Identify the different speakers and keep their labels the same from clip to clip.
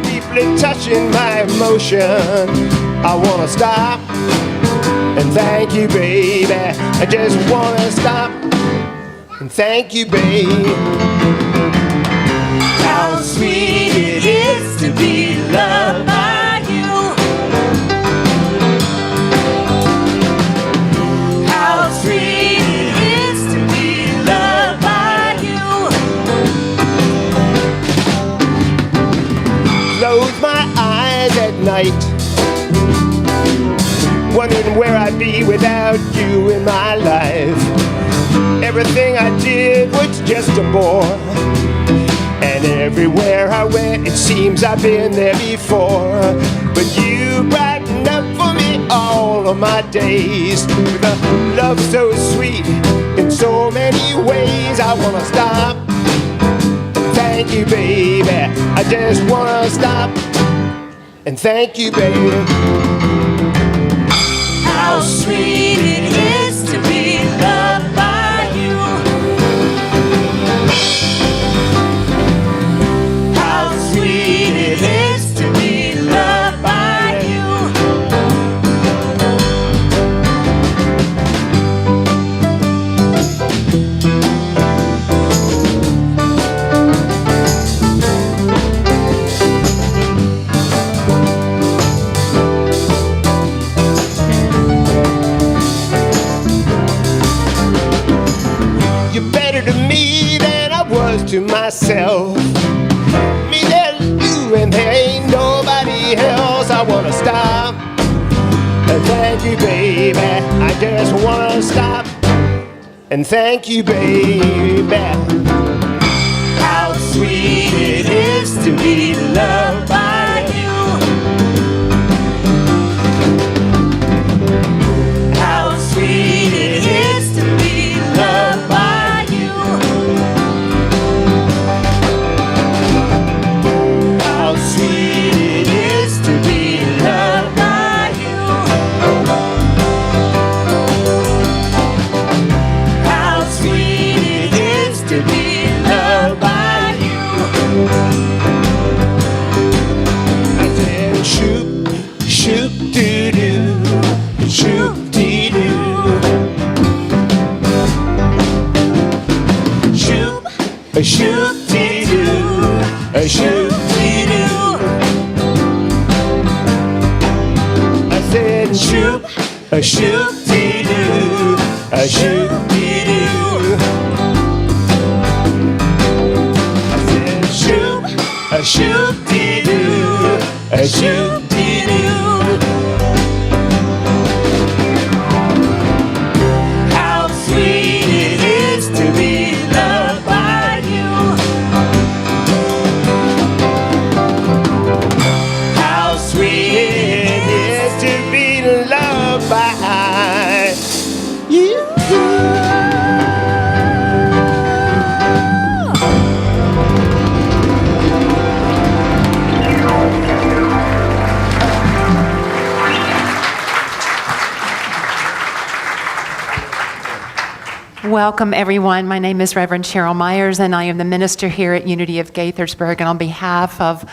Speaker 1: deeply touching my emotion. I wanna stop and thank you, baby. I just wanna stop and thank you, babe. How sweet it is to be loved by you. How sweet it is to be loved by you. Close my eyes at night, wondering where I'd be without you in my life. Everything I did was just a bore, and everywhere I went it seems I've been there before. But you brighten up for me all of my days with a love so sweet in so many ways. I wanna stop, thank you, baby. I just wanna stop and thank you, baby. How sweet it is to be loved by you. How sweet it is to be loved by you. To myself, me and you, and there ain't nobody else. I wanna stop and thank you, baby. I just wanna stop and thank you, baby. How sweet it is to be loved by you. How sweet it is to be loved by you. A shoop-dee-doo, a shoop-dee-doo. I said shoop, a shoop-dee-doo, a shoop-dee-doo. I said shoop, a shoop-dee-doo, a shoop-dee-doo. How sweet it is to be loved by you. How sweet it is to be loved by you.
Speaker 2: Welcome, everyone. My name is Reverend Cheryl Myers, and I am the minister here at Unity of Gaithersburg. And on behalf of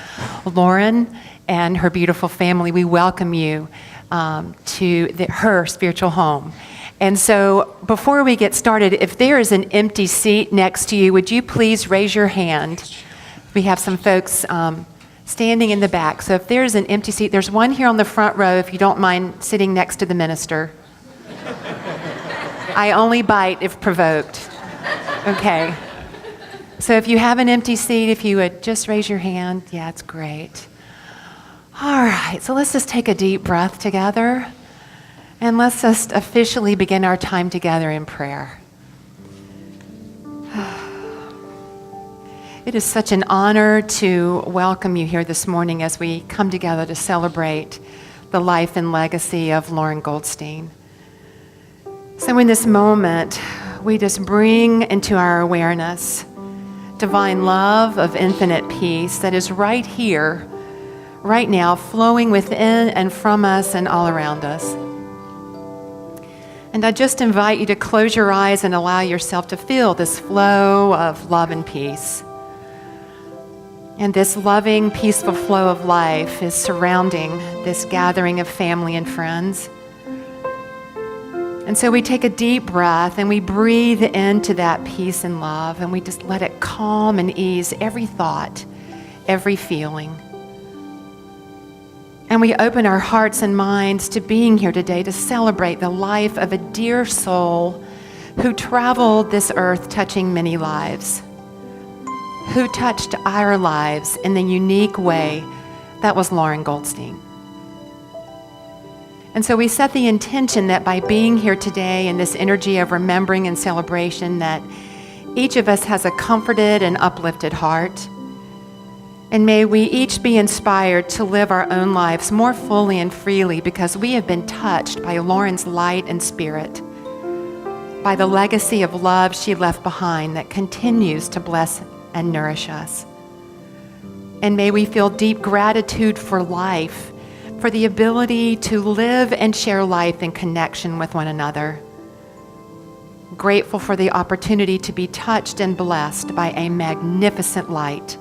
Speaker 2: Lauren and her beautiful family, we welcome you to her spiritual home. And so before we get started, if there is an empty seat next to you, would you please raise your hand? We have some folks standing in the back. So if there's an empty seat, there's one here on the front row, if you don't mind sitting next to the minister. I only bite if provoked. Okay. So if you have an empty seat, if you would just raise your hand. Yeah, it's great. All right, so let's just take a deep breath together, and let's just officially begin our time together in prayer. It is such an honor to welcome you here this morning as we come together to celebrate the life and legacy of Lauren Goldstein. So in this moment, we just bring into our awareness divine love of infinite peace that is right here, right now, flowing within and from us and all around us. And I just invite you to close your eyes and allow yourself to feel this flow of love and peace. And this loving, peaceful flow of life is surrounding this gathering of family and friends. And so we take a deep breath and we breathe into that peace and love, and we just let it calm and ease every thought, every feeling. And we open our hearts and minds to being here today to celebrate the life of a dear soul who traveled this earth touching many lives, who touched our lives in the unique way that was Lauren Goldstein. And so we set the intention that by being here today in this energy of remembering and celebration, that each of us has a comforted and uplifted heart. And may we each be inspired to live our own lives more fully and freely because we have been touched by Lauren's light and spirit, by the legacy of love she left behind that continues to bless and nourish us. And may we feel deep gratitude for life, for the ability to live and share life in connection with one another. Grateful for the opportunity to be touched and blessed by a magnificent light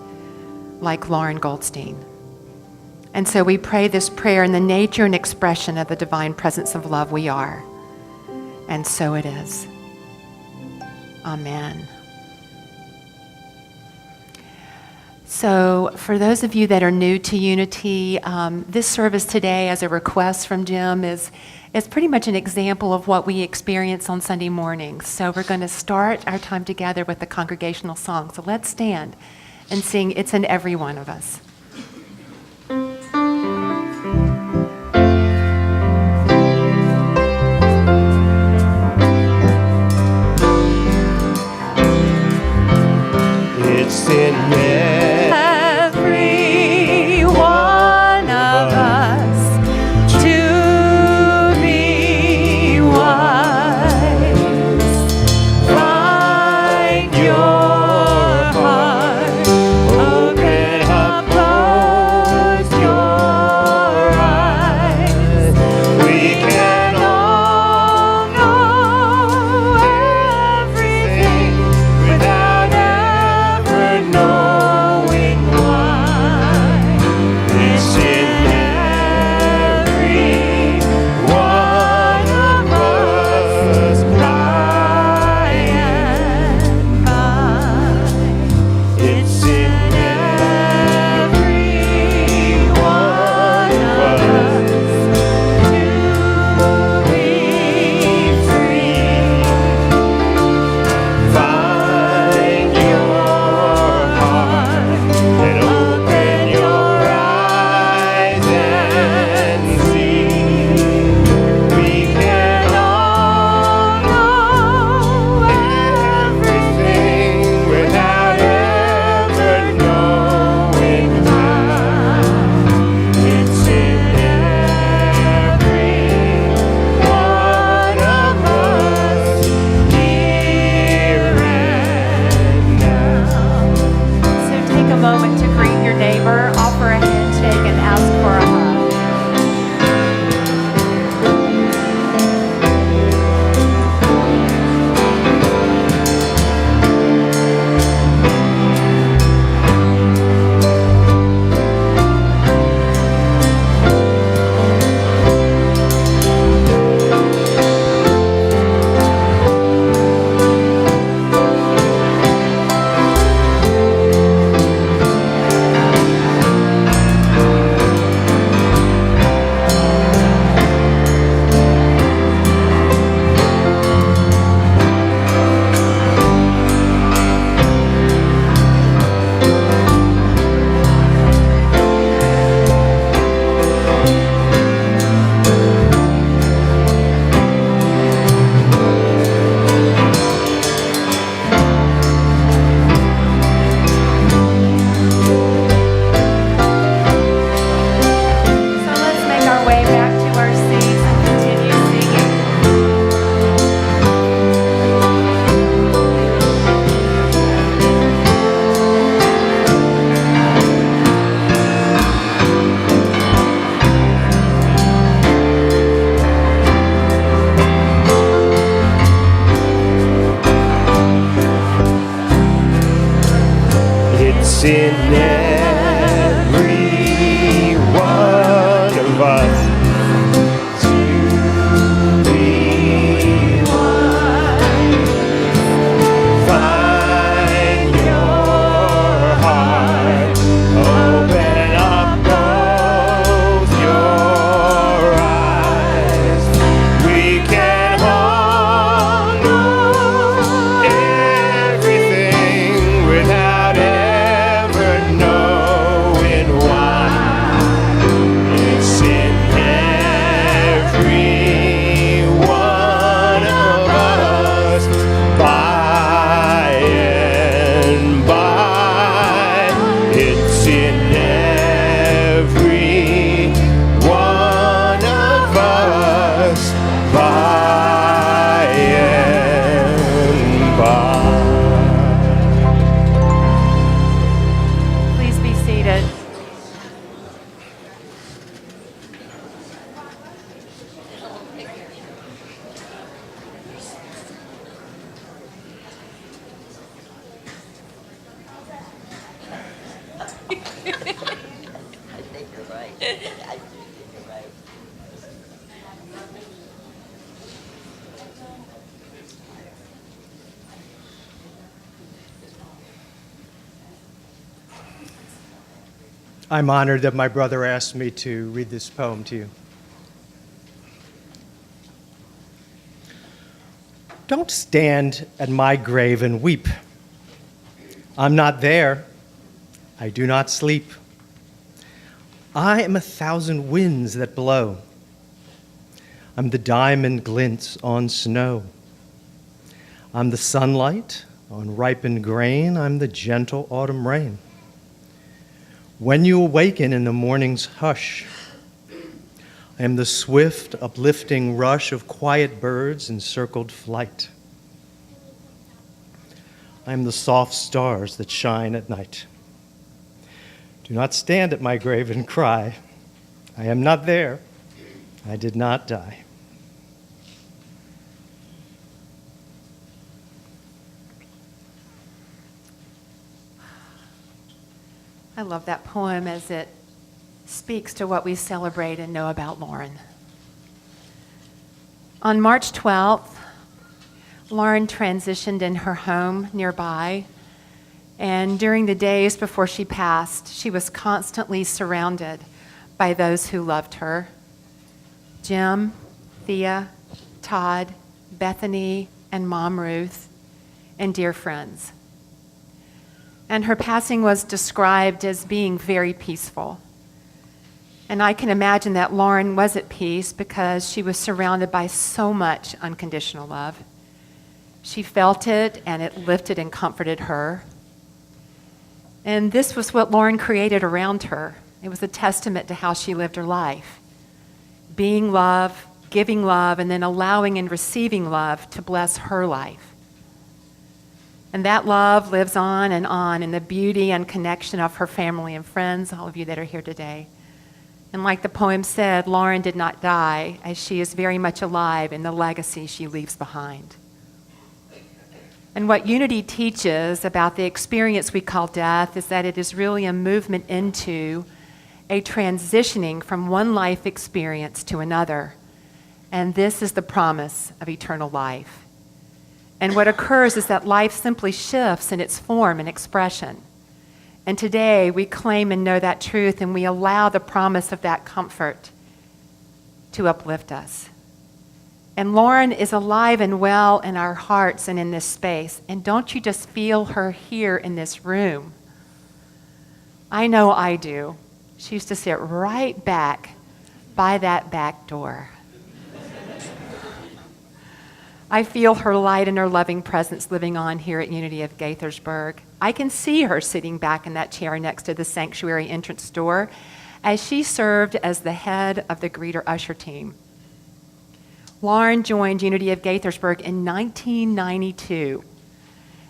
Speaker 2: like Lauren Goldstein. And so we pray this prayer in the nature and expression of the divine presence of love we are. And so it is. Amen. So for those of you that are new to Unity, this service today, as a request from Jim, is pretty much an example of what we experience on Sunday mornings. So we're going to start our time together with the congregational song. So let's stand and sing "It's in Every One of Us."
Speaker 1: It's in
Speaker 2: every one of us to be wise. Find your heart, open up, close your eyes. We can all know everything without ever knowing why. It's in every one of us, by and by. It's in every one of us to be free. Find your heart and open your eyes and see. We can all know everything without ever knowing why. It's in every one of us, here and now. So take a moment to greet your neighbor, offer a handshake, and ask for a hug. So let's make our way back to our seats and continue singing.
Speaker 1: It's in
Speaker 3: I'm honored that my brother asked me to read this poem to you. Don't stand at my grave and weep. I'm not there. I do not sleep. I am 1,000 winds that blow. I'm the diamond glints on snow. I'm the sunlight on ripened grain. I'm the gentle autumn rain. When you awaken in the morning's hush, I am the swift, uplifting rush of quiet birds in circled flight. I am the soft stars that shine at night. Do not stand at my grave and cry. I am not there. I did not die.
Speaker 2: I love that poem as it speaks to what we celebrate and know about Lauren. On March 12th, Lauren transitioned in her home nearby, and during the days before she passed, she was constantly surrounded by those who loved her. Jim, Thea, Todd, Bethany, and Mom Ruth, and dear friends. And her passing was described as being very peaceful. And I can imagine that Lauren was at peace because she was surrounded by so much unconditional love. She felt it, and it lifted and comforted her. And this was what Lauren created around her. It was a testament to how she lived her life. Being love, giving love, and then allowing and receiving love to bless her life. And that love lives on in the beauty and connection of her family and friends, all of you that are here today. And like the poem said, Lauren did not die, as she is very much alive in the legacy she leaves behind. And what Unity teaches about the experience we call death is that it is really a movement into a transitioning from one life experience to another. And this is the promise of eternal life. And what occurs is that life simply shifts in its form and expression. And today we claim and know that truth, and we allow the promise of that comfort to uplift us. And Lauren is alive and well in our hearts and in this space. And don't you just feel her here in this room? I know I do. She used to sit right back by that back door. I feel her light and her loving presence living on here at Unity of Gaithersburg. I can see her sitting back in that chair next to the sanctuary entrance door as she served as the head of the greeter usher team. Lauren joined Unity of Gaithersburg in 1992.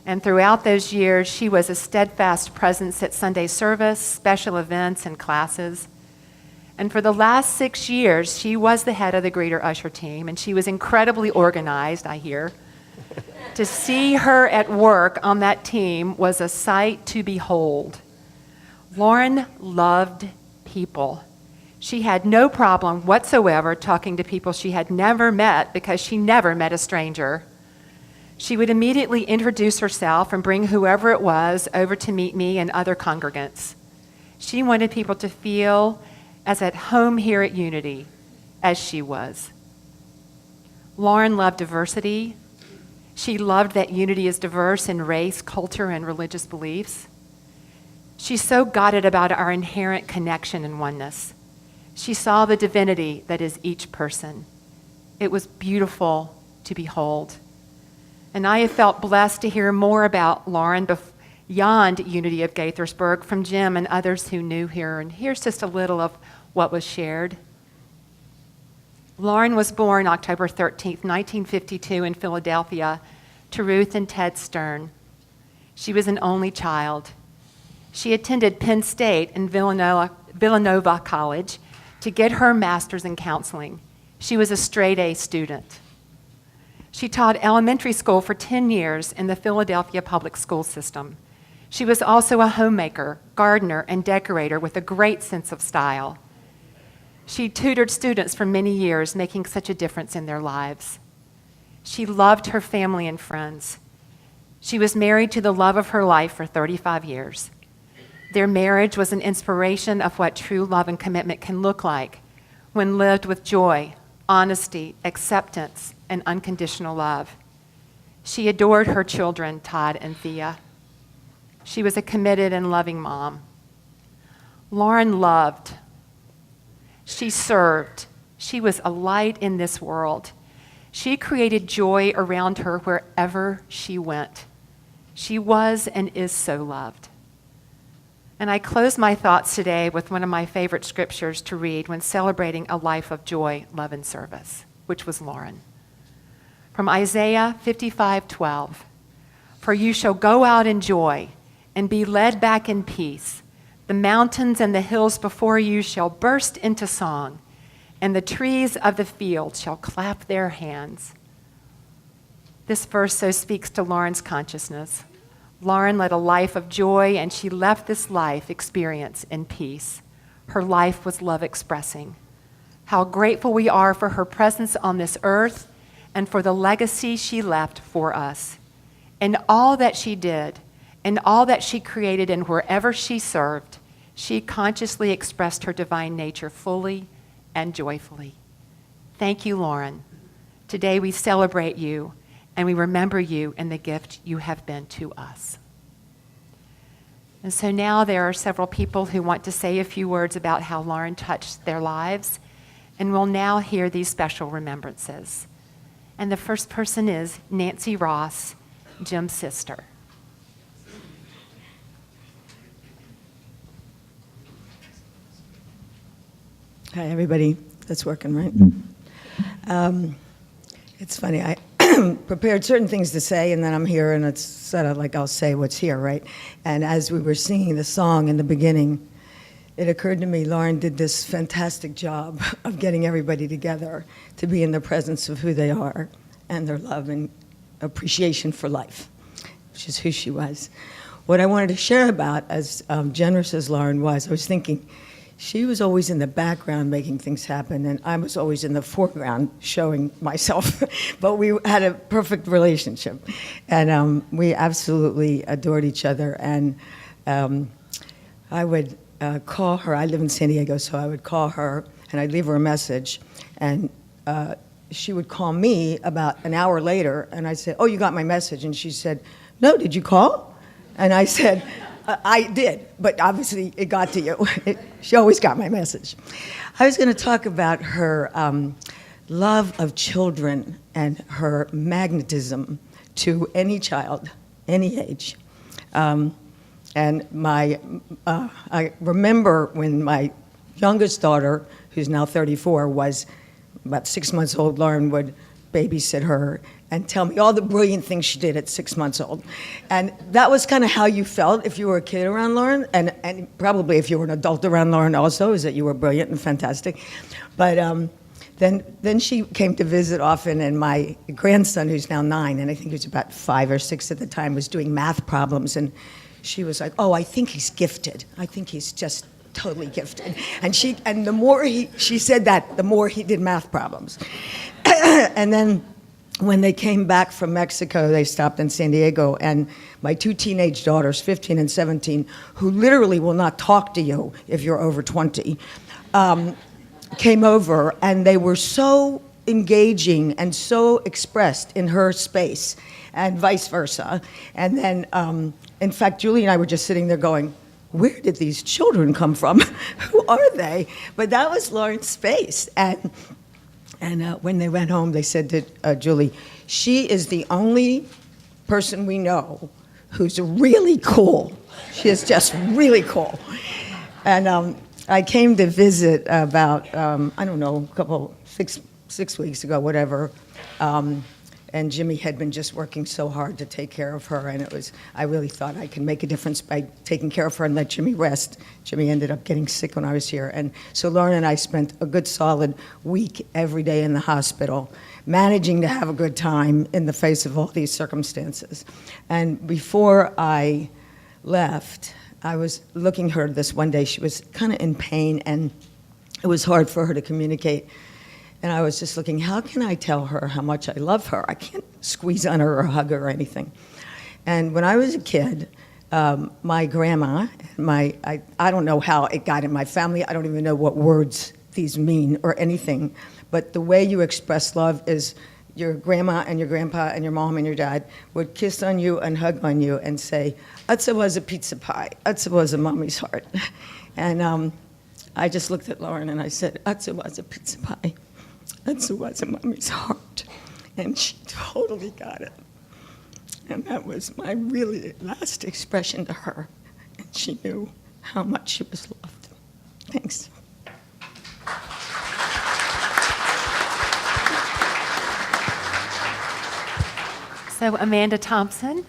Speaker 2: And throughout those years, she was a steadfast presence at Sunday service, special events, and classes. And for the last 6 years, she was the head of the greeter usher team, and she was incredibly organized, I hear. To see her at work on that team was a sight to behold. Lauren loved people. She had no problem whatsoever talking to people she had never met because she never met a stranger. She would immediately introduce herself and bring whoever it was over to meet me and other congregants. She wanted people to feel as at home here at Unity as she was. Lauren loved diversity. She loved that Unity is diverse in race, culture, and religious beliefs. She so got it about our inherent connection and oneness. She saw the divinity that is each person. It was beautiful to behold. And I have felt blessed to hear more about Lauren beyond Unity of Gaithersburg from Jim and others who knew her. And here's just a little of what was shared. Lauren was born October 13th, 1952 in Philadelphia to Ruth and Ted Stern. She was an only child. She attended Penn State and Villanova College to get her master's in counseling. She was a straight-A student. She taught elementary school for 10 years in the Philadelphia public school system. She was also a homemaker, gardener, and decorator with a great sense of style. She tutored students for many years, making such a difference in their lives. She loved her family and friends. She was married to the love of her life for 35 years. Their marriage was an inspiration of what true love and commitment can look like when lived with joy, honesty, acceptance, and unconditional love. She adored her children, Todd and Thea. She was a committed and loving mom. Lauren loved. She served. She was a light in this world. She created joy around her wherever she went. She was and is so loved. And I close my thoughts today with one of my favorite scriptures to read when celebrating a life of joy, love, and service, which was Lauren. From Isaiah 55:12, "For you shall go out in joy and be led back in peace. The mountains and the hills before you shall burst into song, and the trees of the field shall clap their hands." This verse so speaks to Lauren's consciousness. Lauren led a life of joy, and she left this life experience in peace. Her life was love expressing. How grateful we are for her presence on this earth and for the legacy she left for us. In all that she did, in all that she created, and wherever she served, she consciously expressed her divine nature fully and joyfully. Thank you, Lauren. Today we celebrate you, and we remember you and the gift you have been to us. And so now there are several people who want to say a few words about how Lauren touched their lives, and we'll now hear these special remembrances. And the first person is Nancy Ross, Jim's sister.
Speaker 4: Hi, everybody. That's working, right? It's funny. I prepared certain things to say, and then I'm here, and it's sort of like I'll say what's here, right? And as we were singing the song in the beginning, it occurred to me Lauren did this fantastic job of getting everybody together to be in the presence of who they are and their love and appreciation for life, which is who she was. What I wanted to share about, as generous as Lauren was, I was thinking, she was always in the background making things happen, and I was always in the foreground showing myself. But we had a perfect relationship, and we absolutely adored each other. And I would call her. I live in San Diego, so I would call her, and I'd leave her a message, and she would call me about an hour later, and I'd say, "Oh, you got my message?" And she said, "No, did you call?" And I said, I did, but obviously it got to you. She always got my message. I was going to talk about her love of children and her magnetism to any child, any age. And I remember when my youngest daughter, who's now 34, was about 6 months old, Lauren would babysit her and tell me all the brilliant things she did at 6 months old. And that was kind of how you felt if you were a kid around Lauren, and probably if you were an adult around Lauren also, is that you were brilliant and fantastic. But then she came to visit often, and my grandson, who's now 9, and I think he was about 5 or 6 at the time, was doing math problems, and she was like, "Oh, I think he's gifted. I think he's just totally gifted." And the more she said that, the more he did math problems. And then when they came back from Mexico, they stopped in San Diego, and my 2 teenage daughters, 15 and 17, who literally will not talk to you if you're over 20, came over, and they were so engaging and so expressed in her space, and vice versa. And then, in fact, Julie and I were just sitting there going, where did these children come from? Who are they? But that was Lauren's space. And when they went home, they said to Julie, she is the only person we know who's really cool. She is just really cool. And I came to visit about, I don't know, six weeks ago, whatever. And Jimmy had been just working so hard to take care of her, and I really thought I could make a difference by taking care of her and let Jimmy rest. Jimmy ended up getting sick when I was here, and so Lauren and I spent a good solid week every day in the hospital, managing to have a good time in the face of all these circumstances. And before I left, I was looking at her this one day. She was kind of in pain, and it was hard for her to communicate. And I was just looking, how can I tell her how much I love her? I can't squeeze on her or hug her or anything. And when I was a kid, my grandma, I don't know how it got in my family. I don't even know what words these mean or anything. But the way you express love is your grandma and your grandpa and your mom and your dad would kiss on you and hug on you and say, "Utsa was a pizza pie. Utsa was a mommy's heart." And I just looked at Lauren and I said, "Utsa was a pizza pie. Utsa was a mommy's heart." And she totally got it. And that was my really last expression to her. And she knew how much she was loved. Thanks.
Speaker 2: So Amanda Thompson,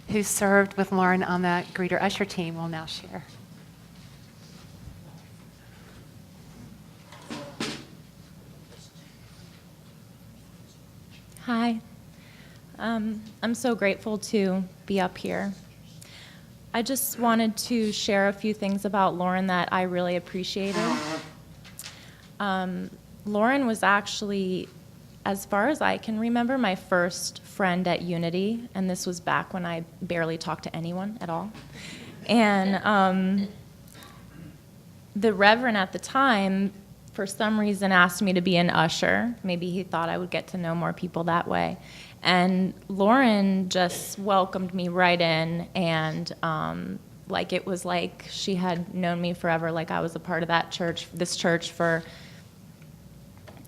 Speaker 2: who served with Lauren on the greeter usher team, will now share.
Speaker 5: Hi. I'm so grateful to be up here. I just wanted to share a few things about Lauren that I really appreciated. Lauren was actually, as far as I can remember, my first friend at Unity, and this was back when I barely talked to anyone at all. And the Reverend at the time, for some reason, asked me to be an usher. Maybe he thought I would get to know more people that way. And Lauren just welcomed me right in, and like it was like she had known me forever, like I was a part of that church, this church, for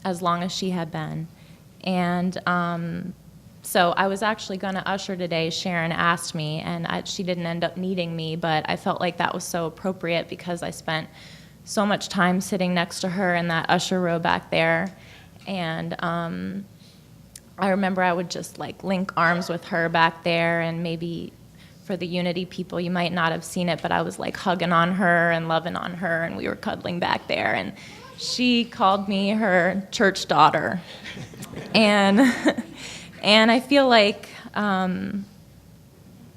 Speaker 5: as long as she had been. And so I was actually going to usher today. Sharon asked me, and she didn't end up needing me, but I felt like that was so appropriate because I spent so much time sitting next to her in that usher row back there. And I remember I would just like link arms with her back there, and maybe for the Unity people, you might not have seen it, but I was like hugging on her and loving on her, and we were cuddling back there. And she called me her church daughter. And I feel like I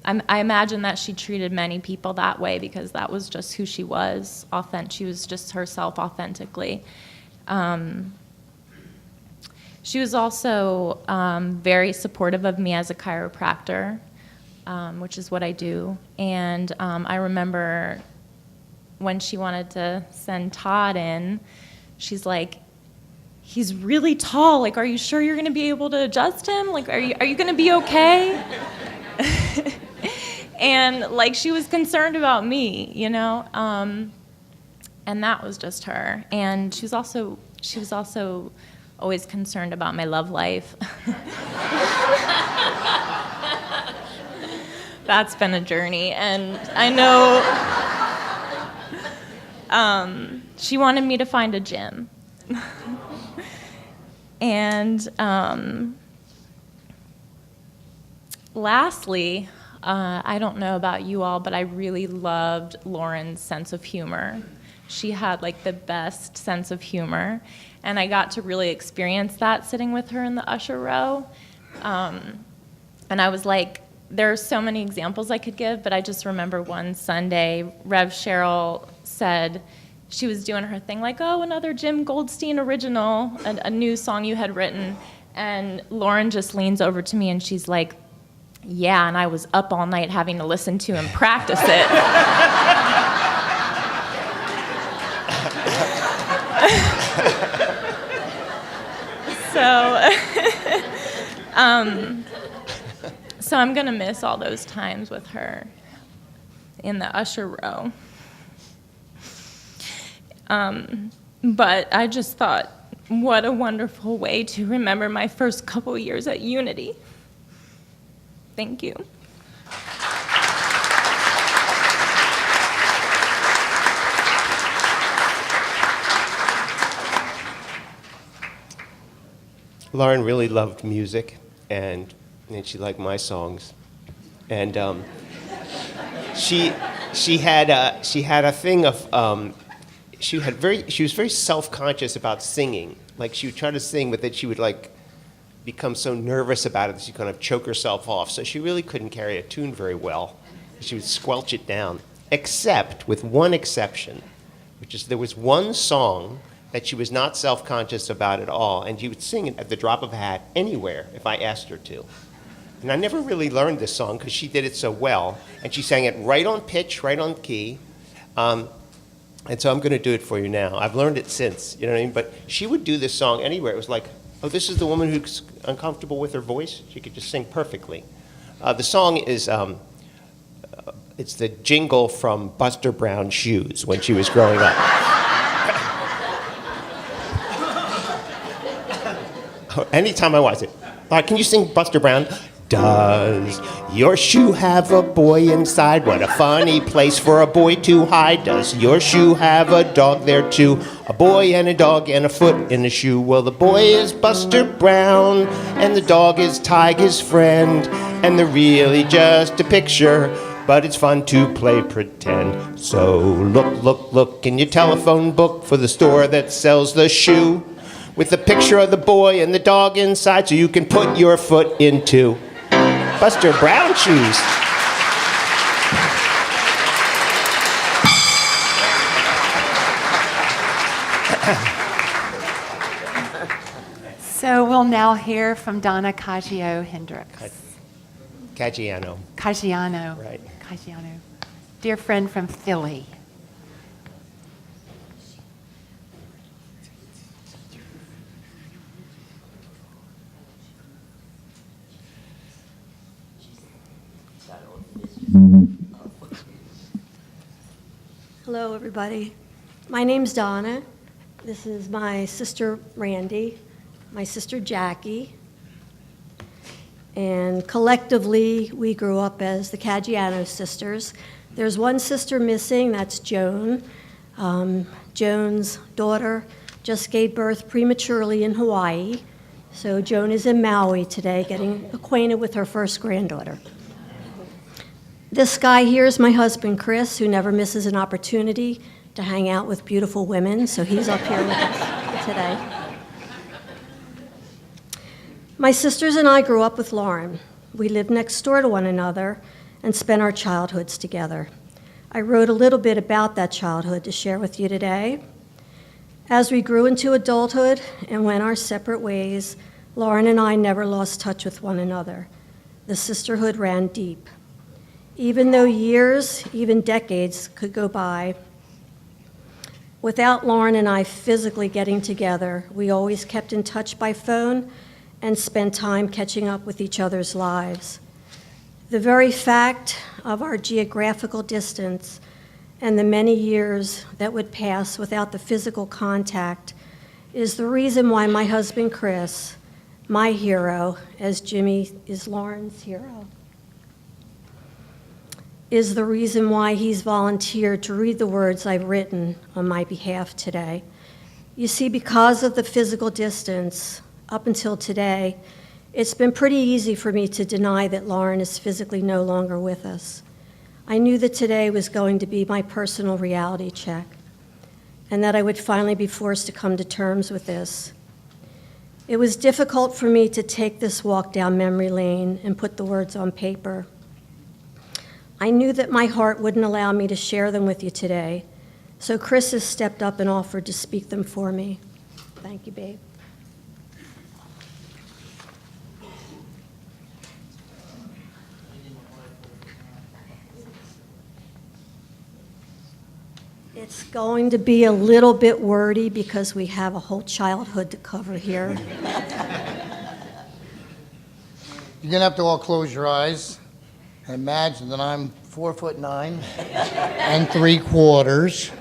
Speaker 5: imagine that she treated many people that way because that was just who she was. She was just herself authentically. She was also very supportive of me as a chiropractor, which is what I do. And I remember when she wanted to send Todd in, she's like, "He's really tall. Like, are you sure you're going to be able to adjust him? Like, are you going to be okay?" And like, she was concerned about me, you know. And that was just her. And she was also always concerned about my love life. That's been a journey, and I know she wanted me to find a gym. And lastly, I don't know about you all, but I really loved Lauren's sense of humor. She had like the best sense of humor, and I got to really experience that sitting with her in the usher row. And I was like, there are so many examples I could give, but I just remember one Sunday, Rev Cheryl said, she was doing her thing like, "Oh, another Jim Goldstein original, a new song you had written." And Lauren just leans over to me and she's like, "Yeah, and I was up all night having to listen to him practice it." So I'm going to miss all those times with her in the usher row. But I just thought, what a wonderful way to remember my first couple years at Unity. Thank you.
Speaker 1: Lauren really loved music, and she liked my songs, and she had a thing of she was very self-conscious about singing. Like, she would try to sing, but then she would like become so nervous about it that she kind of choke herself off. So she really couldn't carry a tune very well. She would squelch it down, except with one exception, which is there was one song that she was not self-conscious about at all, and she would sing it at the drop of a hat anywhere if I asked her to. And I never really learned this song because she did it so well, and she sang it right on pitch, right on key. And so I'm going to do it for you now. I've learned it since, you know what I mean? But she would do this song anywhere. It was like, oh, this is the woman who's uncomfortable with her voice. She could just sing perfectly. The song is, it's the jingle from Buster Brown's shoes when she was growing up. Anytime I watch it. Can you sing Buster Brown? Does your shoe have a boy inside? What a funny place for a boy to hide. Does your shoe have a dog there too? A boy and a dog and a foot in the shoe. Well, the boy is Buster Brown and the dog is Tiger's friend. And they're really just a picture, but it's fun to play pretend. So look in your telephone book for the store that sells the shoe, with a picture of the boy and the dog inside, so you can put your foot into Buster Brown shoes.
Speaker 2: So we'll now hear from Donna Hendricks.
Speaker 1: Caggiano.
Speaker 2: Caggiano.
Speaker 1: Right.
Speaker 2: Caggiano. Dear friend from Philly.
Speaker 6: Hello, everybody. My name's Donna. This is my sister Randy, my sister Jackie, and collectively we grew up as the Caggiano sisters. There's one sister missing, that's Joan. Joan's daughter just gave birth prematurely in Hawaii, so Joan is in Maui today getting acquainted with her first granddaughter. This guy here is my husband, Chris, who never misses an opportunity to hang out with beautiful women, so he's up here with us today. My sisters and I grew up with Lauren. We lived next door to one another and spent our childhoods together. I wrote a little bit about that childhood to share with you today. As we grew into adulthood and went our separate ways, Lauren and I never lost touch with one another. The sisterhood ran deep. Even though years, even decades could go by, without Lauren and I physically getting together, we always kept in touch by phone and spent time catching up with each other's lives. The very fact of our geographical distance and the many years that would pass without the physical contact is the reason why my husband Chris, my hero, as Jimmy is Lauren's hero, is the reason why he's volunteered to read the words I've written on my behalf today. You see, because of the physical distance, up until today, it's been pretty easy for me to deny that Lauren is physically no longer with us. I knew that today was going to be my personal reality check, and that I would finally be forced to come to terms with this. It was difficult for me to take this walk down memory lane and put the words on paper. I knew that my heart wouldn't allow me to share them with you today, so Chris has stepped up and offered to speak them for me. Thank you, babe. It's going to be a little bit wordy because we have a whole childhood to cover here.
Speaker 7: You're gonna have to all close your eyes. Imagine that I'm 4'9" and 3/4.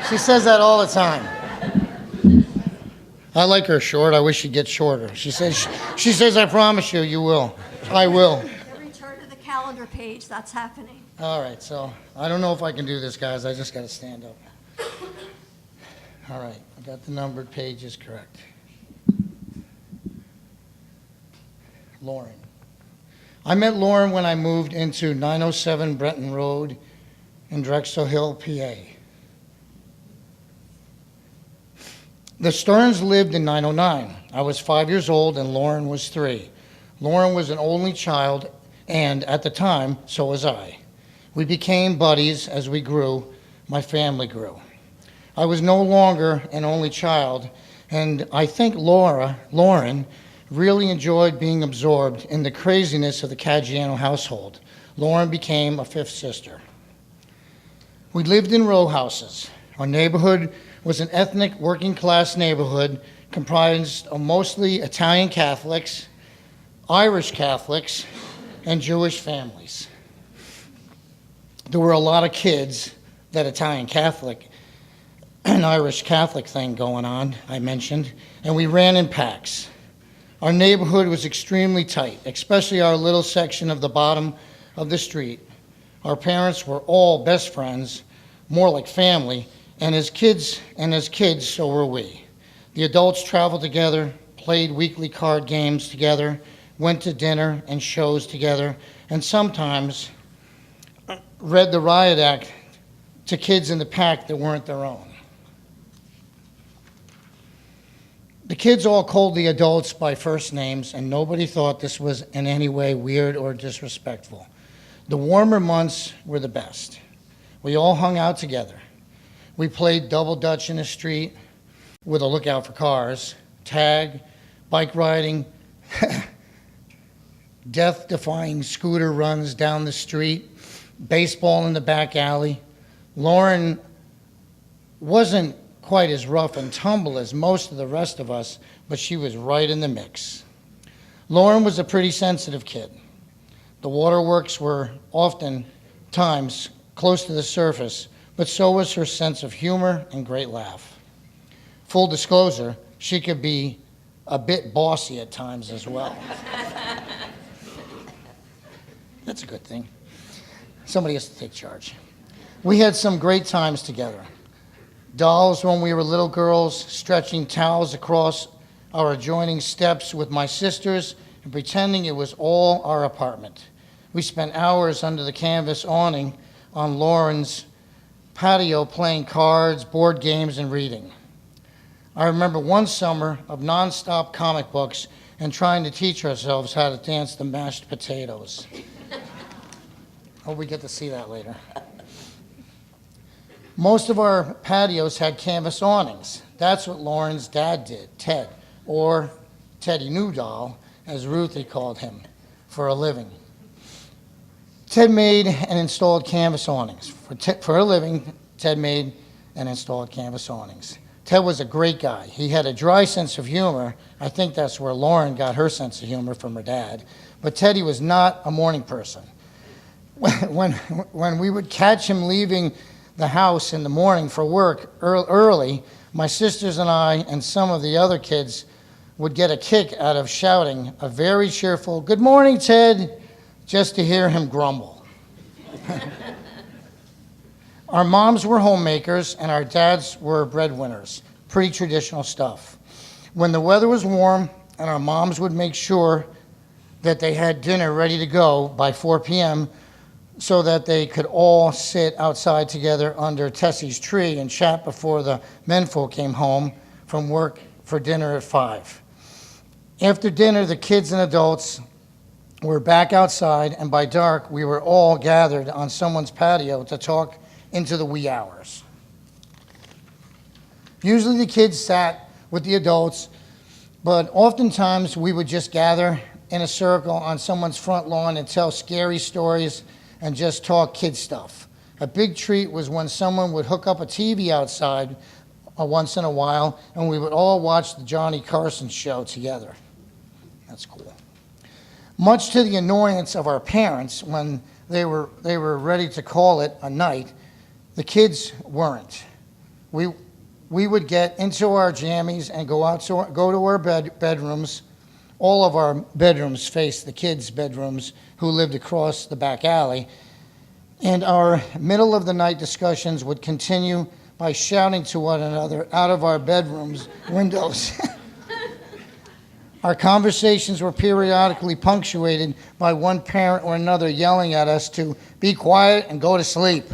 Speaker 7: She says that all the time. I like her short. I wish she'd get shorter. She says, I promise you, you will. I will.
Speaker 6: Every turn of the calendar page, that's happening.
Speaker 7: All right, so I don't know if I can do this, guys. I just got to stand up. All right, I got the numbered pages correct. Lauren. I met Lauren when I moved into 907 Brenton Road in Drexel Hill, PA. The Stearns lived in 909. I was 5 years old and Lauren was 3. Lauren was an only child, and at the time, so was I. We became buddies as we grew. my family grew. I was no longer an only child, and I think Lauren, really enjoyed being absorbed in the craziness of the Caggiano household. Lauren became a fifth sister. We lived in row houses. Our neighborhood was an ethnic working-class neighborhood comprised of mostly Italian Catholics, Irish Catholics, and Jewish families. There were a lot of kids, that Italian Catholic and Irish Catholic thing going on, I mentioned, and we ran in packs. Our neighborhood was extremely tight, especially our little section of the bottom of the street. Our parents were all best friends, more like family, and as kids, so were we. The adults traveled together, played weekly card games together, went to dinner and shows together, and sometimes read the riot act to kids in the pack that weren't their own. The kids all called the adults by first names, and nobody thought this was in any way weird or disrespectful. The warmer months were the best. We all hung out together. We played double dutch in the street with a lookout for cars, tag, bike riding, death-defying scooter runs down the street, baseball in the back alley. Lauren wasn't quite as rough and tumble as most of the rest of us, but she was right in the mix. Lauren was a pretty sensitive kid. The waterworks were often times close to the surface, but so was her sense of humor and great laugh. Full disclosure, she could be a bit bossy at times as well. That's a good thing. Somebody has to take charge. We had some great times together. Dolls when we were little girls, stretching towels across our adjoining steps with my sisters and pretending it was all our apartment. We spent hours under the canvas awning on Lauren's patio playing cards, board games, and reading. I remember one summer of nonstop comic books and trying to teach ourselves how to dance the mashed potatoes. Hope we get to see that later. Most of our patios had canvas awnings. That's what Lauren's dad did, Ted, or Teddy Newdoll, as Ruthie called him, for a living. Ted made and installed canvas awnings. For a living, Ted made and installed canvas awnings. Ted was a great guy. He had a dry sense of humor. I think that's where Lauren got her sense of humor from her dad. But Teddy was not a morning person. When we would catch him leaving the house in the morning for work early, my sisters and I and some of the other kids would get a kick out of shouting a very cheerful, "Good morning, Ted," just to hear him grumble. Our moms were homemakers and our dads were breadwinners. Pretty traditional stuff. When the weather was warm and our moms would make sure that they had dinner ready to go by 4 p.m., so that they could all sit outside together under Tessie's tree and chat before the menfolk came home from work for dinner at 5. After dinner, the kids and adults were back outside, and by dark, we were all gathered on someone's patio to talk into the wee hours. Usually the kids sat with the adults, but oftentimes we would just gather in a circle on someone's front lawn and tell scary stories and just talk kid stuff. A big treat was when someone would hook up a TV outside once in a while, and we would all watch the Johnny Carson show together. That's cool. Much to the annoyance of our parents when they were ready to call it a night, the kids weren't. We would get into our jammies and go to our bedrooms. All of our bedrooms faced the kids' bedrooms who lived across the back alley, and our middle-of-the-night discussions would continue by shouting to one another out of our bedrooms' windows. Our conversations were periodically punctuated by one parent or another yelling at us to be quiet and go to sleep.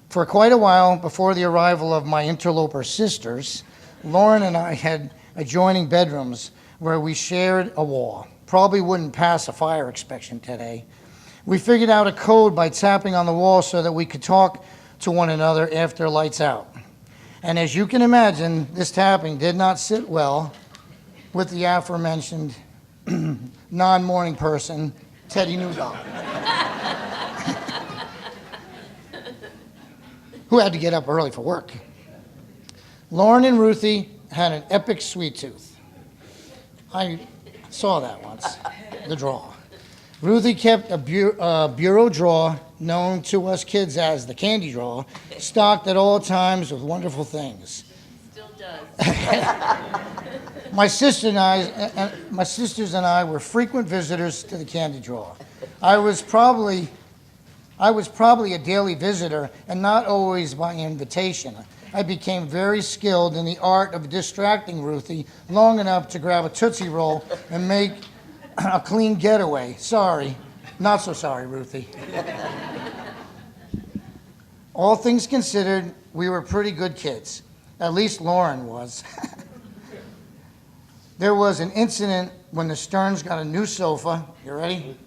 Speaker 7: For quite a while before the arrival of my interloper sisters, Lauren and I had adjoining bedrooms where we shared a wall. Probably wouldn't pass a fire inspection today. We figured out a code by tapping on the wall so that we could talk to one another after lights out. And as you can imagine, this tapping did not sit well with the aforementioned non-morning person, Teddy Newdog, who had to get up early for work. Lauren and Ruthie had an epic sweet tooth. I saw that once, the drawer. Ruthie kept a bureau drawer known to us kids as the candy drawer, stocked at all times with wonderful things.
Speaker 8: Still does.
Speaker 7: My sisters and I were frequent visitors to the candy drawer. I was probably a daily visitor, and not always by invitation. I became very skilled in the art of distracting Ruthie long enough to grab a Tootsie Roll and make a clean getaway. Sorry. Not so sorry, Ruthie. All things considered, we were pretty good kids. At least Lauren was. There was an incident when the Stearns got a new sofa. You ready?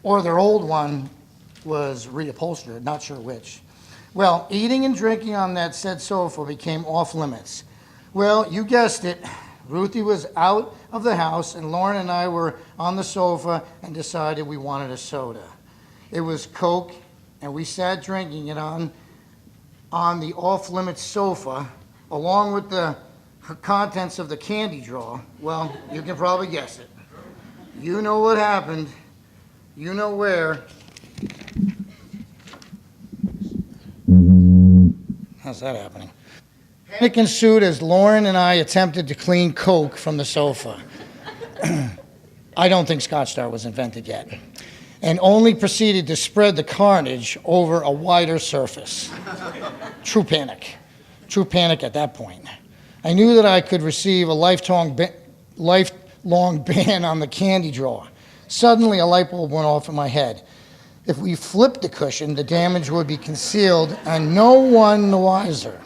Speaker 7: Or their old one was reupholstered, not sure which. Well, eating and drinking on that said sofa became off limits. Well, you guessed it. Ruthie was out of the house, and Lauren and I were on the sofa and decided we wanted a soda. It was Coke, and we sat drinking it on the off-limits sofa, along with the contents of the candy drawer. Well, you can probably guess it. You know what happened. You know where. How's that happening? Panic ensued as Lauren and I attempted to clean Coke from the sofa. I don't think Scotch Star was invented yet. And only proceeded to spread the carnage over a wider surface. True panic. True panic at that point. I knew that I could receive a lifelong ban on the candy drawer. Suddenly, a light bulb went off in my head. If we flipped the cushion, the damage would be concealed and no one the wiser.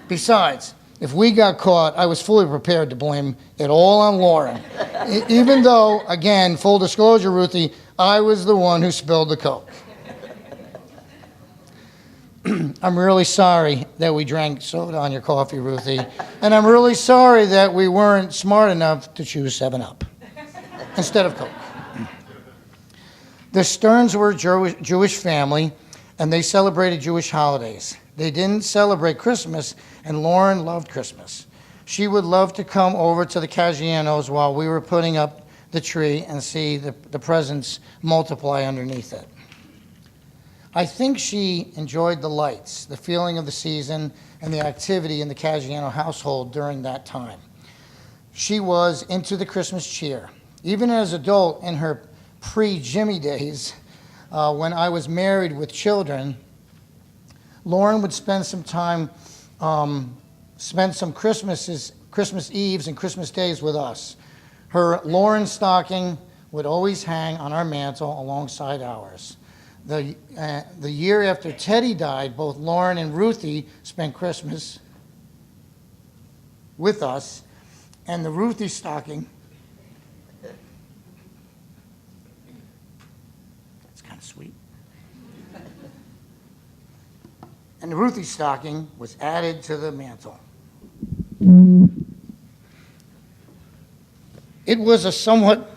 Speaker 7: Besides, if we got caught, I was fully prepared to blame it all on Lauren. Even though, again, full disclosure, Ruthie, I was the one who spilled the Coke. I'm really sorry that we drank soda on your coffee, Ruthie. And I'm really sorry that we weren't smart enough to choose 7-Up instead of Coke. The Stearns were a Jewish family, and they celebrated Jewish holidays. They didn't celebrate Christmas, and Lauren loved Christmas. She would love to come over to the Caggianos while we were putting up the tree and see the presents multiply underneath it. I think she enjoyed the lights, the feeling of the season, and the activity in the Caggiano household during that time. She was into the Christmas cheer. Even as an adult in her pre-Jimmy days, when I was married with children, Lauren would spend some Christmas Eves and Christmas days with us. Her Lauren stocking would always hang on our mantle alongside ours. The year after Teddy died, both Lauren and Ruthie spent Christmas with us, and the Ruthie stocking, that's kind of sweet, and the Ruthie stocking was added to the mantle. It was a somewhat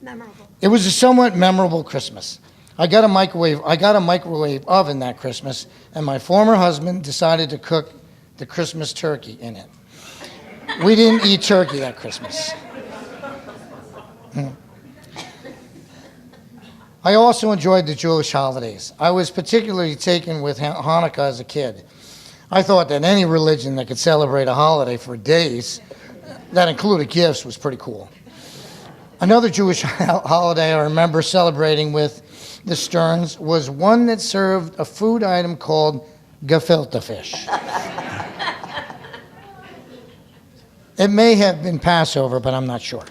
Speaker 6: Memorable.
Speaker 7: It was a somewhat memorable Christmas. I got a microwave oven that Christmas, and my former husband decided to cook the Christmas turkey in it. We didn't eat turkey that Christmas. I also enjoyed the Jewish holidays. I was particularly taken with Hanukkah as a kid. I thought that any religion that could celebrate a holiday for days that included gifts was pretty cool. Another Jewish holiday I remember celebrating with the Stearns was one that served a food item called gefilte fish. It may have been Passover, but I'm not sure.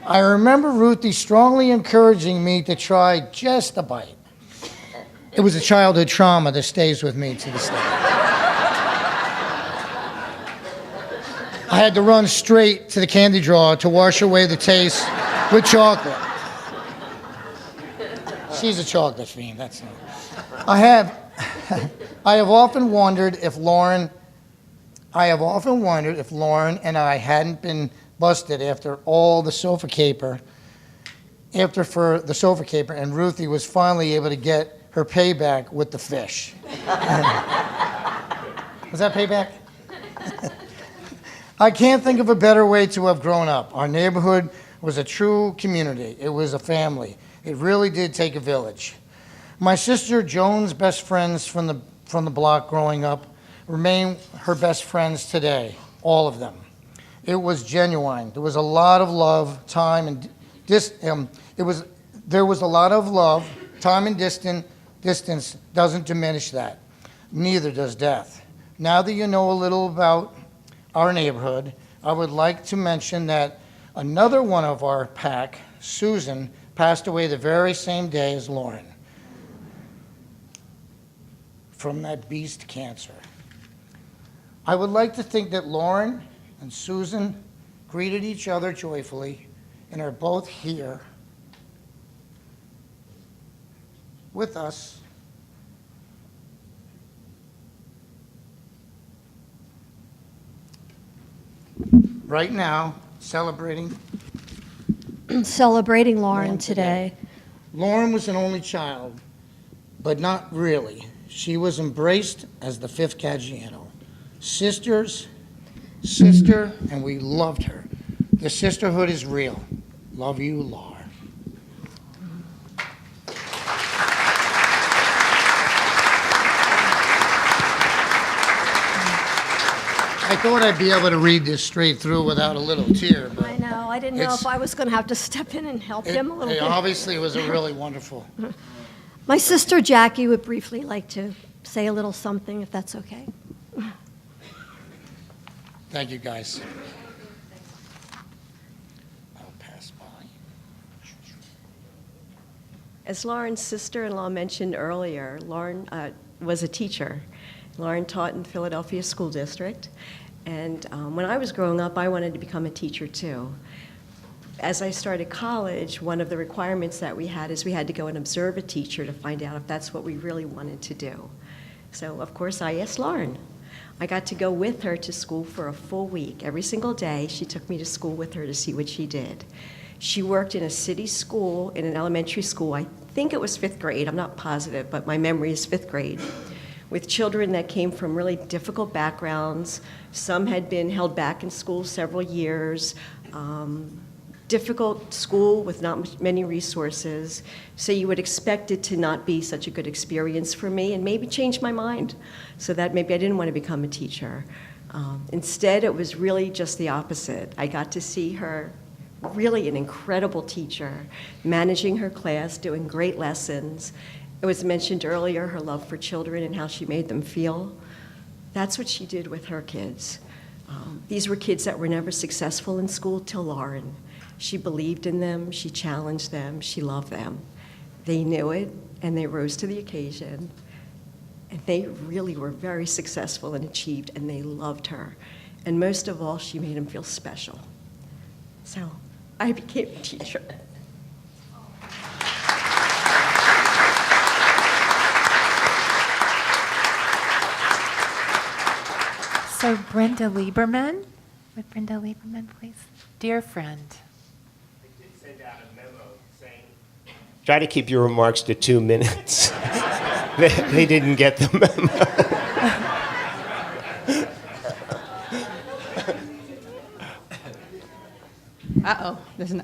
Speaker 7: I remember Ruthie strongly encouraging me to try just a bite. It was a childhood trauma that stays with me to this day. I had to run straight to the candy drawer to wash away the taste with chocolate. She's a chocolate fiend, that's not. I have often wondered if Lauren and I hadn't been busted after the sofa caper, and Ruthie was finally able to get her payback with the fish. Was that payback? I can't think of a better way to have grown up. Our neighborhood was a true community. It was a family. It really did take a village. My sister Joan's best friends from the block growing up remain her best friends today, all of them. It was genuine. There was a lot of love, time, and distance doesn't diminish that. Neither does death. Now that you know a little about our neighborhood, I would like to mention that another one of our pack, Susan, passed away the very same day as Lauren from that beast cancer. I would like to think that Lauren and Susan greeted each other joyfully and are both here with us right now, celebrating
Speaker 6: Lauren today.
Speaker 7: Lauren was an only child, but not really. She was embraced as the fifth Caggiano. Sister, and we loved her. The sisterhood is real. Love you, Laura. I thought I'd be able to read this straight through without a little tear, but
Speaker 6: I know. I didn't know if I was going to have to step in and help him a little bit.
Speaker 7: Obviously, it was a really wonderful.
Speaker 6: My sister Jackie would briefly like to say a little something, if that's okay.
Speaker 7: Thank you, guys. I'll pass by.
Speaker 8: As Lauren's sister-in-law mentioned earlier, Lauren was a teacher. Lauren taught in Philadelphia School District, and when I was growing up, I wanted to become a teacher too. As I started college, one of the requirements that we had is we had to go and observe a teacher to find out if that's what we really wanted to do. So, of course, I asked Lauren. I got to go with her to school for a full week. Every single day, she took me to school with her to see what she did. She worked in a city school, in an elementary school. I think it was 5th grade. I'm not positive, but my memory is 5th grade, with children that came from really difficult backgrounds. Some had been held back in school several years, difficult school with not many resources. So you would expect it to not be such a good experience for me and maybe change my mind so that maybe I didn't want to become a teacher. Instead, it was really just the opposite. I got to see her really an incredible teacher, managing her class, doing great lessons. It was mentioned earlier, her love for children and how she made them feel. That's what she did with her kids. These were kids that were never successful in school till Lauren. She believed in them, she challenged them, she loved them. They knew it, and they rose to the occasion. And they really were very successful and achieved, and they loved her. And most of all, she made them feel special. So I became a teacher.
Speaker 2: So Brenda Lieberman, would Brenda Lieberman, please? Dear friend.
Speaker 1: I did send out a memo saying, try to keep your remarks to 2 minutes. They didn't get the memo.
Speaker 9: Uh-oh, there's no.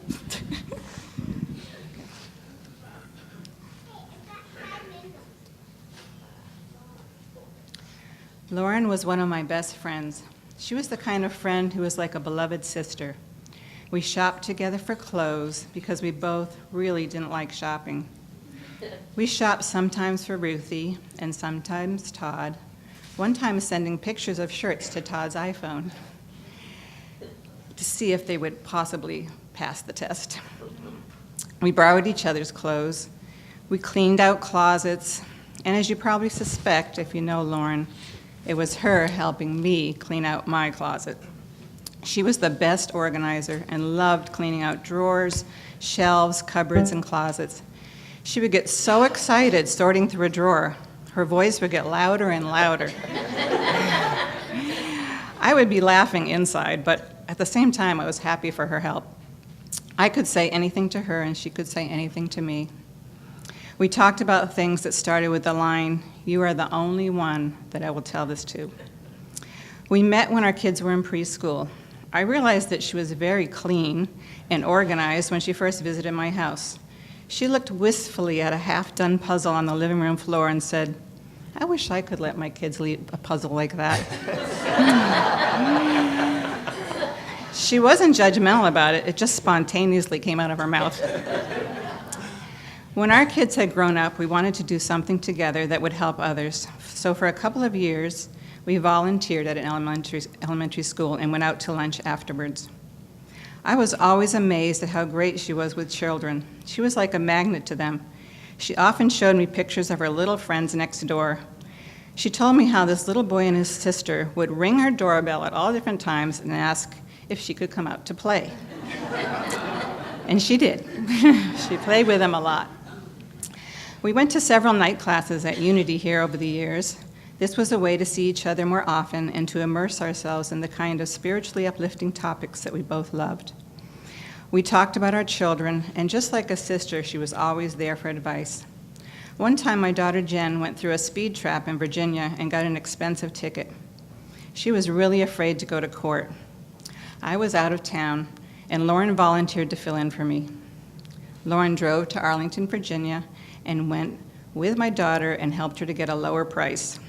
Speaker 9: Lauren was one of my best friends. She was the kind of friend who was like a beloved sister. We shopped together for clothes because we both really didn't like shopping. We shopped sometimes for Ruthie and sometimes Todd, one time sending pictures of shirts to Todd's iPhone to see if they would possibly pass the test. We borrowed each other's clothes. We cleaned out closets. And as you probably suspect, if you know Lauren, it was her helping me clean out my closet. She was the best organizer and loved cleaning out drawers, shelves, cupboards, and closets. She would get so excited sorting through a drawer. Her voice would get louder and louder. I would be laughing inside, but at the same time, I was happy for her help. I could say anything to her, and she could say anything to me. We talked about things that started with the line, "You are the only one that I will tell this to." We met when our kids were in preschool. I realized that she was very clean and organized when she first visited my house. She looked wistfully at a half-done puzzle on the living room floor and said, "I wish I could let my kids leave a puzzle like that." She wasn't judgmental about it. It just spontaneously came out of her mouth. When our kids had grown up, we wanted to do something together that would help others. So for a couple of years, we volunteered at an elementary school and went out to lunch afterwards. I was always amazed at how great she was with children. She was like a magnet to them. She often showed me pictures of her little friends next door. She told me how this little boy and his sister would ring her doorbell at all different times and ask if she could come out to play. And she did. She played with them a lot. We went to several night classes at Unity here over the years. This was a way to see each other more often and to immerse ourselves in the kind of spiritually uplifting topics that we both loved. We talked about our children, and just like a sister, she was always there for advice. One time, my daughter Jen went through a speed trap in Virginia and got an expensive ticket. She was really afraid to go to court. I was out of town, and Lauren volunteered to fill in for me. Lauren drove to Arlington, Virginia, and went with my daughter and helped her to get a lower price.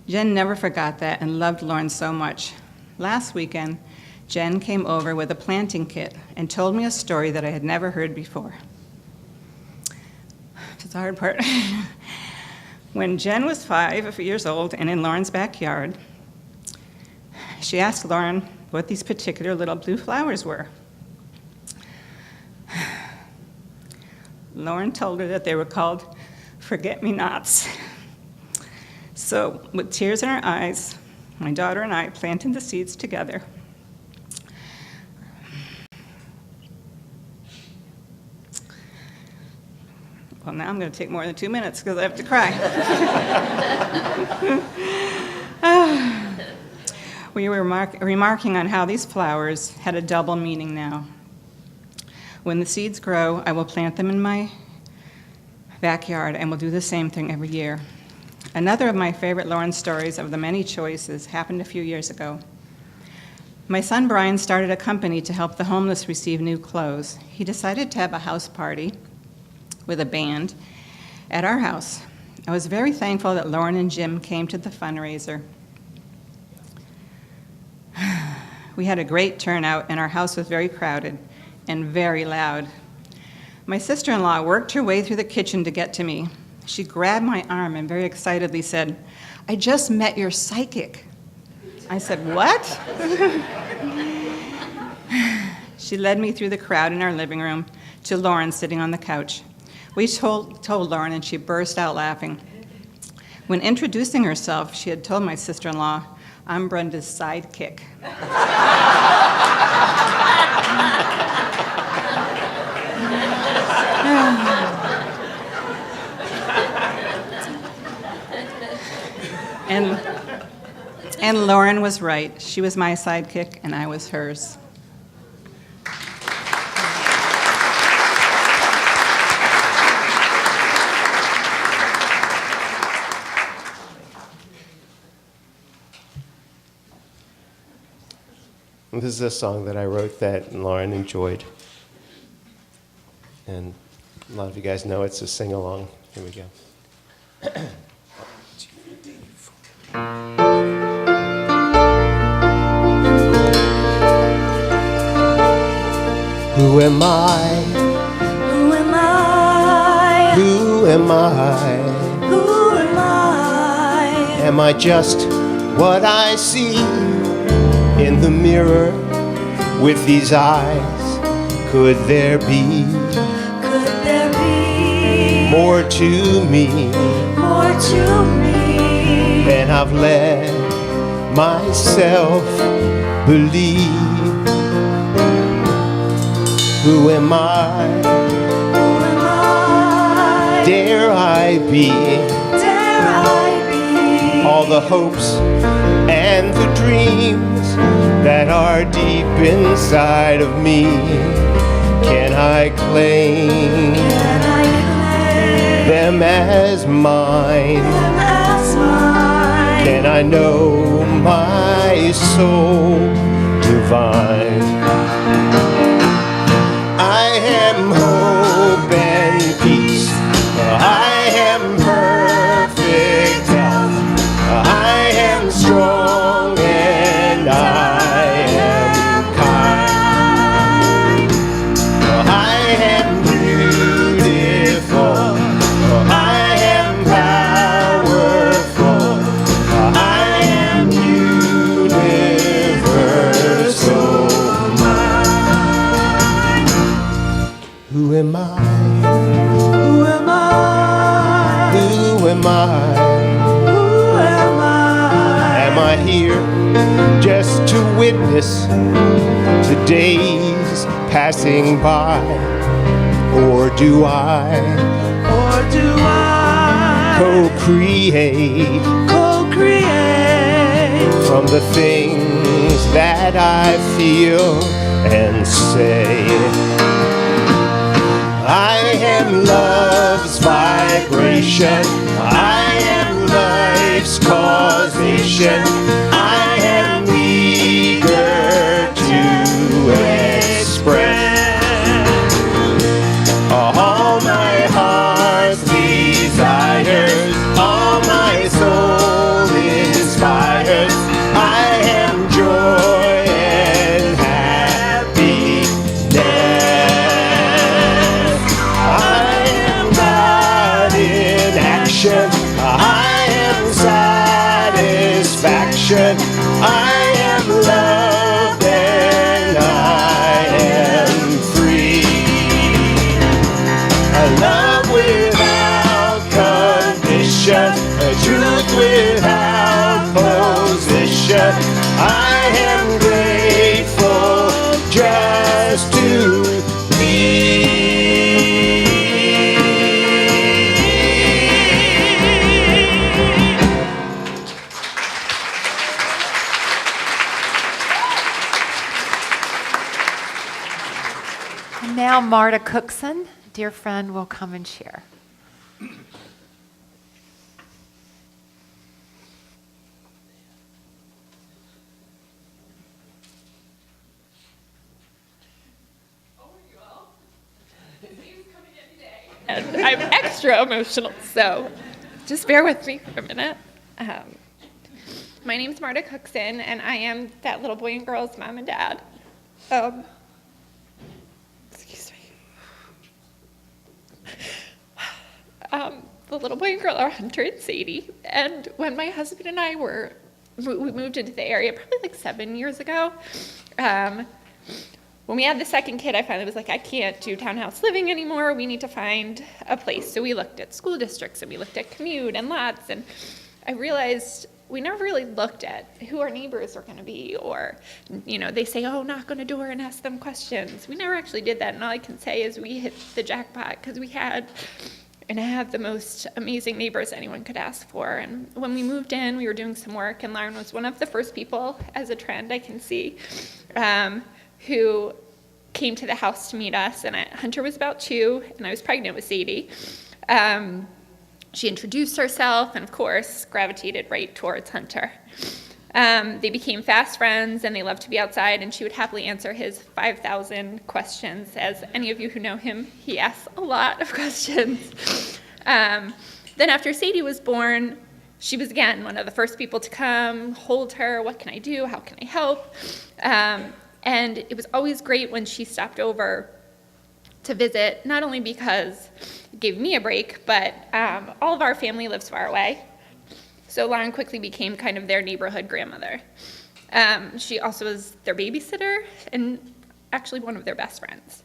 Speaker 9: Jen never forgot that and loved Lauren so much. Last weekend, Jen came over with a planting kit and told me a story that I had never heard before. It's the hard part. When Jen was 5 years old and in Lauren's backyard, she asked Lauren what these particular little blue flowers were. Lauren told her that they were called forget-me-nots. So, with tears in our eyes, my daughter and I planted the seeds together. Well, now I'm going to take more than 2 minutes because I have to cry. We were remarking on how these flowers had a double meaning now. When the seeds grow, I will plant them in my backyard and will do the same thing every year. Another of my favorite Lauren stories of the many choices happened a few years ago. My son Brian started a company to help the homeless receive new clothes. He decided to have a house party with a band at our house. I was very thankful that Lauren and Jim came to the fundraiser. We had a great turnout, and our house was very crowded and very loud. My sister-in-law worked her way through the kitchen to get to me. She grabbed my arm and very excitedly said, "I just met your psychic." I said, "What?" She led me through the crowd in our living room to Lauren sitting on the couch. We told Lauren, and she burst out laughing. When introducing herself, she had told my sister-in-law, "I'm Brenda's sidekick." And Lauren was right. She was my sidekick, and I was hers.
Speaker 1: This is a song that I wrote that Lauren enjoyed. And a lot of you guys know it's a sing-along. Here we go. Who am I?
Speaker 6: Who am I?
Speaker 1: Who am I?
Speaker 6: Who am I?
Speaker 1: Am I just what I see in the mirror with these eyes? Could there be more to me
Speaker 6: More to me
Speaker 1: than I've let myself believe. Who am I? Dare I be? All the hopes and the dreams that are deep inside of me, can I claim them as mine? Can I know my soul divine? I am hope and peace. I am perfect health. I am strong and I am kind. I am beautiful. I am powerful. I am universal mine. Who am I? Who am I? Who am I? Who am I? Am I here just to witness the days passing by? Or do I co-create from the things that I feel and say? I am love's vibration. I am life's causation. I am eager to express all my heart's desires, all my soul inspires. I am joy and happiness. I am God in action. I am satisfaction. I am loved and I am free. A love without condition, a truth without position. I am grateful just to be.
Speaker 2: And now Marta Cookson, dear friend, will come and share.
Speaker 10: And I'm extra emotional, so just bear with me for a minute. My name's Marta Cookson, and I am that little boy and girl's mom and dad. Excuse me. The little boy and girl are Hunter and Sadie, and when my husband and I we moved into the area probably like 7 years ago. When we had the second kid, I finally was like, I can't do townhouse living anymore. We need to find a place. So we looked at school districts and we looked at commute and lots. And I realized we never really looked at who our neighbors were going to be, or, they say, oh, knock on a door and ask them questions. We never actually did that. And all I can say is we hit the jackpot because we had and have the most amazing neighbors anyone could ask for. And when we moved in, we were doing some work, and Lauren was one of the first people, as a trend I can see, who came to the house to meet us. And Hunter was about 2, and I was pregnant with Sadie. She introduced herself and, of course, gravitated right towards Hunter. They became fast friends, and they loved to be outside, and she would happily answer his 5,000 questions. As any of you who know him, he asks a lot of questions. Then after Sadie was born, she was, again, one of the first people to come, hold her, what can I do, how can I help? And it was always great when she stopped over to visit, not only because it gave me a break, but all of our family lives far away. So Lauren quickly became kind of their neighborhood grandmother. She also was their babysitter and actually one of their best friends.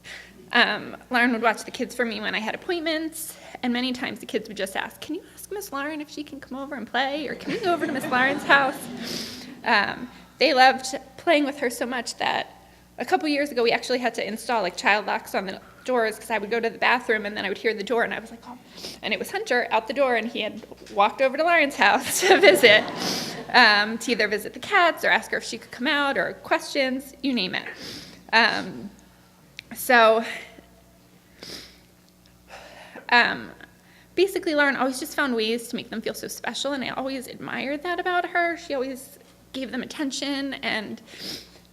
Speaker 10: Lauren would watch the kids for me when I had appointments, and many times the kids would just ask, can you ask Miss Lauren if she can come over and play, or can we go over to Miss Lauren's house? They loved playing with her so much that a couple years ago we actually had to install like child locks on the doors because I would go to the bathroom and then I would hear the door and I was like, oh. And it was Hunter out the door and he had walked over to Lauren's house to visit, to either visit the cats or ask her if she could come out or questions, you name it. Basically, Lauren always just found ways to make them feel so special, and I always admired that about her. She always gave them attention, and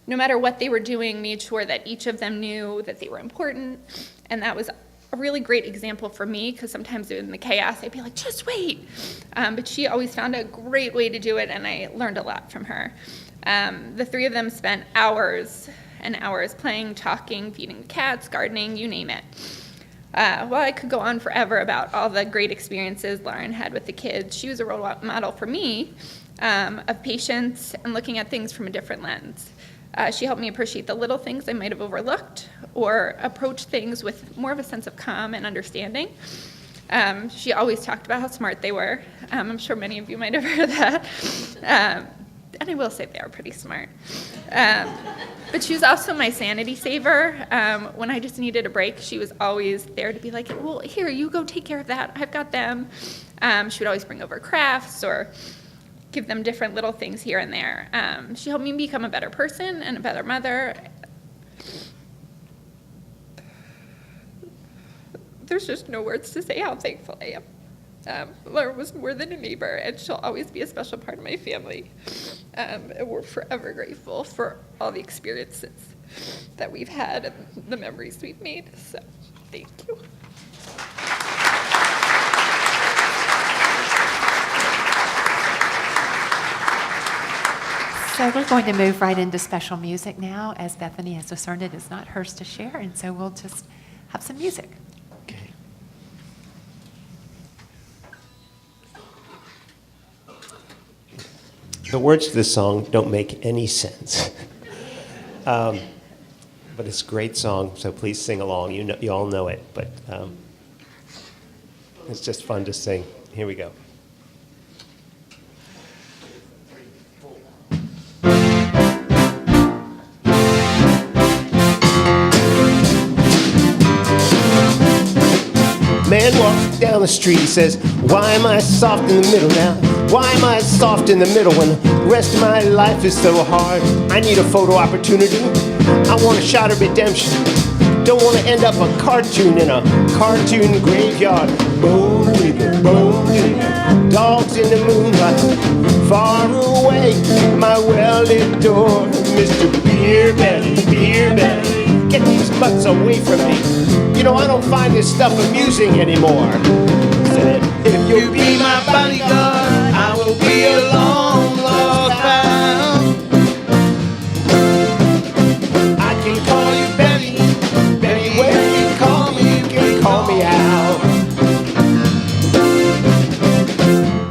Speaker 10: no matter what they were doing, made sure that each of them knew that they were important, and that was a really great example for me, because sometimes in the chaos, I'd be like, just wait. But she always found a great way to do it, and I learned a lot from her. The three of them spent hours and hours playing, talking, feeding the cats, gardening, you name it. Well, I could go on forever about all the great experiences Lauren had with the kids. She was a role model for me of patience and looking at things from a different lens. She helped me appreciate the little things I might have overlooked or approach things with more of a sense of calm and understanding. She always talked about how smart they were. I'm sure many of you might have heard that. And I will say they are pretty smart. But she was also my sanity saver. When I just needed a break, she was always there to be like, well, here, you go take care of that. I've got them. She would always bring over crafts or give them different little things here and there. She helped me become a better person and a better mother. There's just no words to say how thankful I am. Lauren was more than a neighbor, and she'll always be a special part of my family. And we're forever grateful for all the experiences that we've had and the memories we've made. So, thank you.
Speaker 2: So we're going to move right into special music now. As Bethany has discerned, it is not hers to share, and so we'll just have some music.
Speaker 1: The words to this song don't make any sense. But it's a great song, so please sing along. You all know it, but it's just fun to sing. Here we go. Man walks down the street, he says, why am I soft in the middle now? Why am I soft in the middle when the rest of my life is so hard? I need a photo opportunity. I want a shot of redemption. Don't want to end up a cartoon in a cartoon graveyard. Bone digger, dogs in the moonlight. Far away, my well-lit door. Mr. Beer Belly, get these butts away from me. You know, I don't find this stuff amusing anymore. Said, if you'll be my bodyguard, I will be a long lost found. I can call you Betty, Betty, when you call me, you can call me out.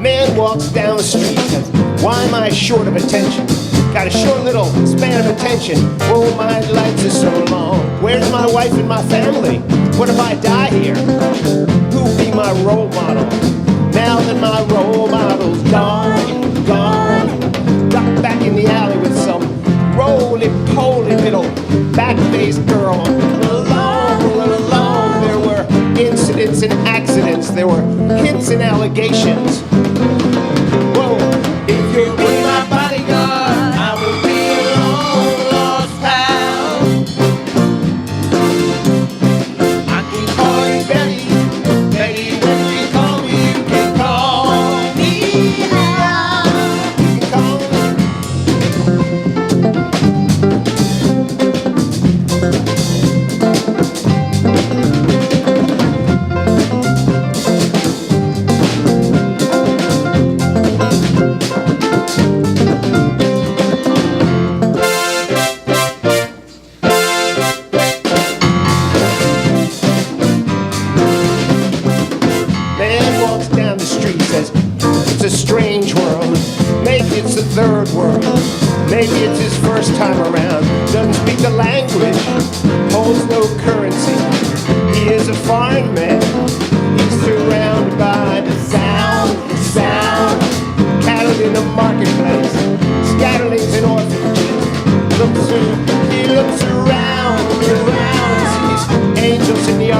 Speaker 1: Man walks down the street, says, why am I short of attention? Got a short little span of attention. Oh, my lights are so long. Where's my wife and my family? What if I die here? Who'll be my role model? Now that my role model's gone. Ducked back in the alley with some roly-poly little back-faced girl. Alone, there were incidents and accidents. There were hints and allegations. Whoa, if you'll be my bodyguard, I will be a long lost pal. I can call you Betty, Betty, when you call me, you can call me out. You can call me.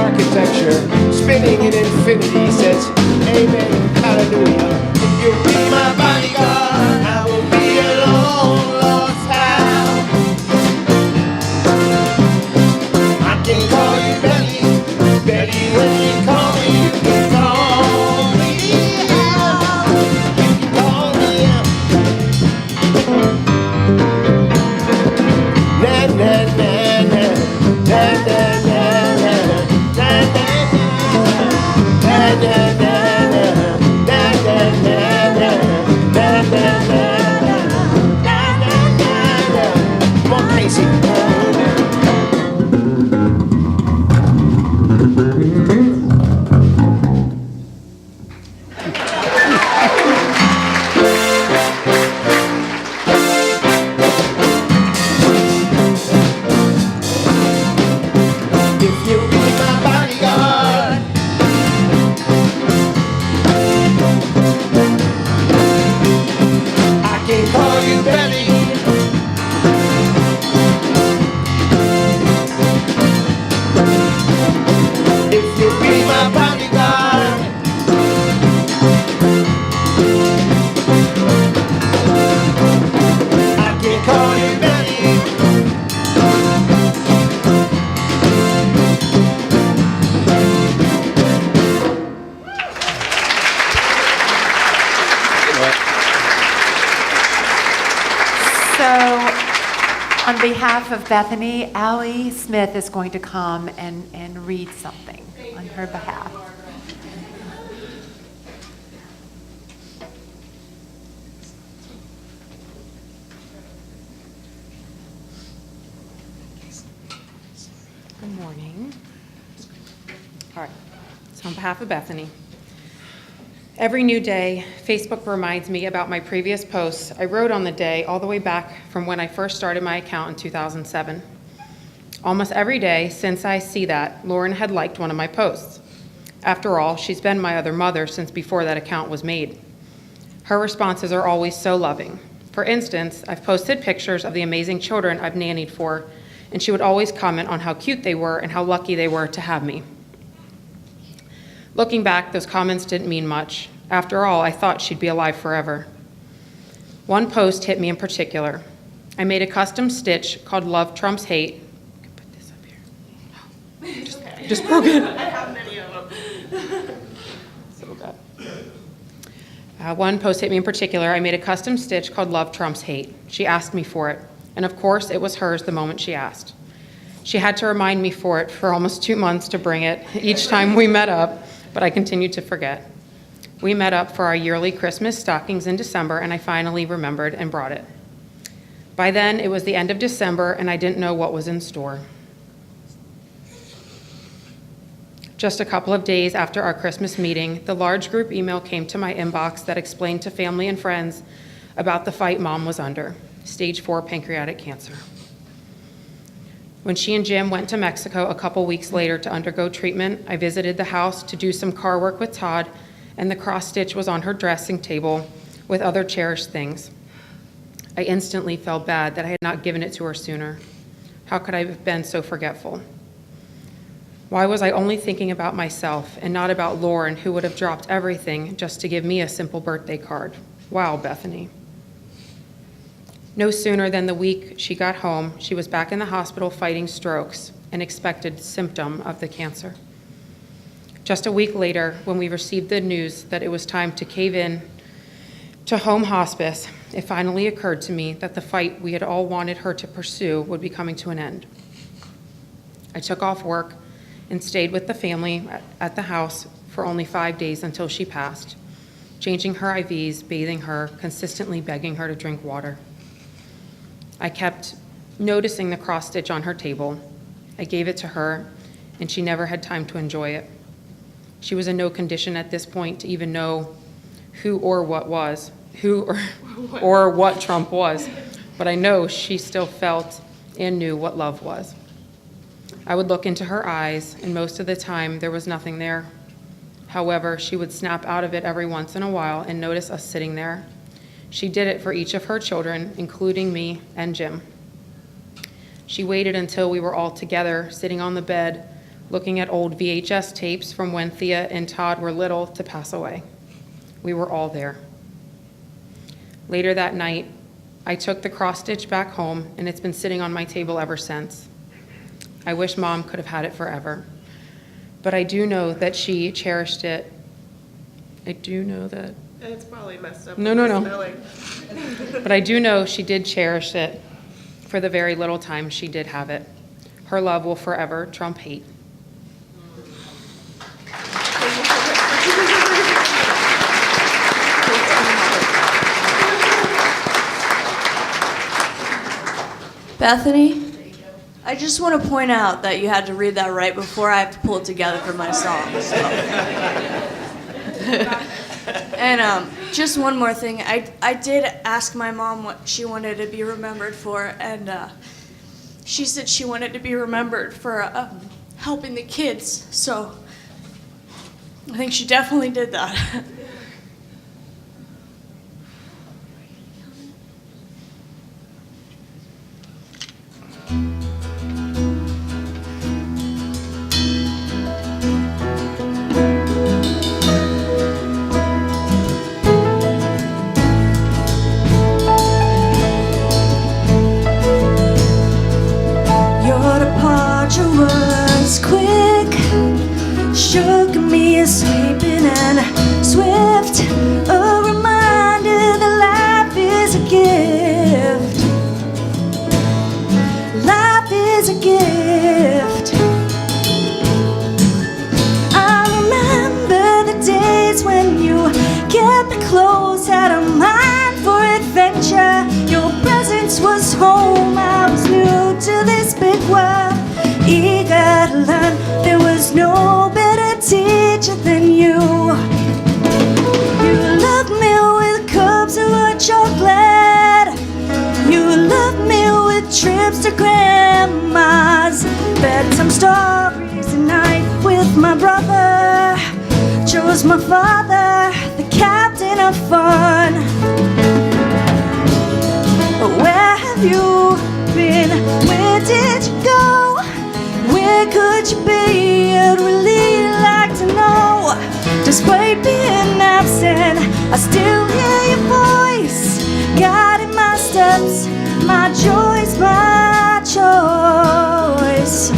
Speaker 1: architecture, spinning in infinity, says, Amen, hallelujah. If you'll be my bodyguard, I will be a long lost hound. I can call you Betty, Betty, when you call me, you can call me out. You can call me out. Na na na na, na na na na, na na na na, na come on, Casey. If you'll be my bodyguard, I can call you Betty. If you'll be my bodyguard, I can call you Betty.
Speaker 2: So, on behalf of Bethany, Allie Smith is going to come and read something on her behalf.
Speaker 11: Good morning. All right, so on behalf of Bethany, every new day, Facebook reminds me about my previous posts I wrote on the day all the way back from when I first started my account in 2007. Almost every day since I see that, Lauren had liked one of my posts. After all, she's been my other mother since before that account was made. Her responses are always so loving. For instance, I've posted pictures of the amazing children I've nannied for, and she would always comment on how cute they were and how lucky they were to have me. Looking back, those comments didn't mean much. After all, I thought she'd be alive forever. One post hit me in particular. I made a custom stitch called Love Trumps Hate. You can put this up here. No, just broke it. I have many of them. So bad. One post hit me in particular. I made a custom stitch called Love Trumps Hate. She asked me for it. And of course, it was hers the moment she asked. She had to remind me for it for almost 2 months to bring it each time we met up, but I continued to forget. We met up for our yearly Christmas stockings in December, and I finally remembered and brought it. By then, it was the end of December, and I didn't know what was in store. Just a couple of days after our Christmas meeting, the large group email came to my inbox that explained to family and friends about the fight Mom was under, stage 4 pancreatic cancer. When she and Jim went to Mexico a couple weeks later to undergo treatment, I visited the house to do some car work with Todd, and the cross stitch was on her dressing table with other cherished things. I instantly felt bad that I had not given it to her sooner. How could I have been so forgetful? Why was I only thinking about myself and not about Lauren, who would have dropped everything just to give me a simple birthday card? Wow, Bethany. No sooner than the week she got home, she was back in the hospital fighting strokes, an expected symptom of the cancer. Just a week later, when we received the news that it was time to cave in to home hospice, it finally occurred to me that the fight we had all wanted her to pursue would be coming to an end. I took off work and stayed with the family at the house for only 5 days until she passed, changing her IVs, bathing her, consistently begging her to drink water. I kept noticing the cross stitch on her table. I gave it to her, and she never had time to enjoy it. She was in no condition at this point to even know who or what Trump was, but I know she still felt and knew what love was. I would look into her eyes, and most of the time there was nothing there. However, she would snap out of it every once in a while and notice us sitting there. She did it for each of her children, including me and Jim. She waited until we were all together, sitting on the bed, looking at old VHS tapes from when Thea and Todd were little to pass away. We were all there. Later that night, I took the cross stitch back home, and it's been sitting on my table ever since. I wish Mom could have had it forever, but I do know that she cherished it. I do know that.
Speaker 12: It's probably messed up.
Speaker 11: No. But I do know she did cherish it for the very little time she did have it. Her love will forever trump hate.
Speaker 13: Bethany, I just want to point out that you had to read that right before I have to pull it together for my song. So. And just one more thing. I did ask my mom what she wanted to be remembered for, and she said she wanted to be remembered for helping the kids. So I think she definitely did that.
Speaker 14: Was quick, shook me sleeping and swift, a reminder that life is a gift. Life is a gift. I remember the days when you kept me close, had a mind for adventure. Your presence was home, I was new to this big world. Eager to learn, there was no better teacher than you. You loved me with cups of hot chocolate. You loved me with trips to grandma's. Bedtime stories at night with my brother. Chose my father, the captain of fun. Where have you been? Where did you go? Where could you be? I'd really like to know. Despite being absent, I still hear your voice guiding my steps. My choice, my choice.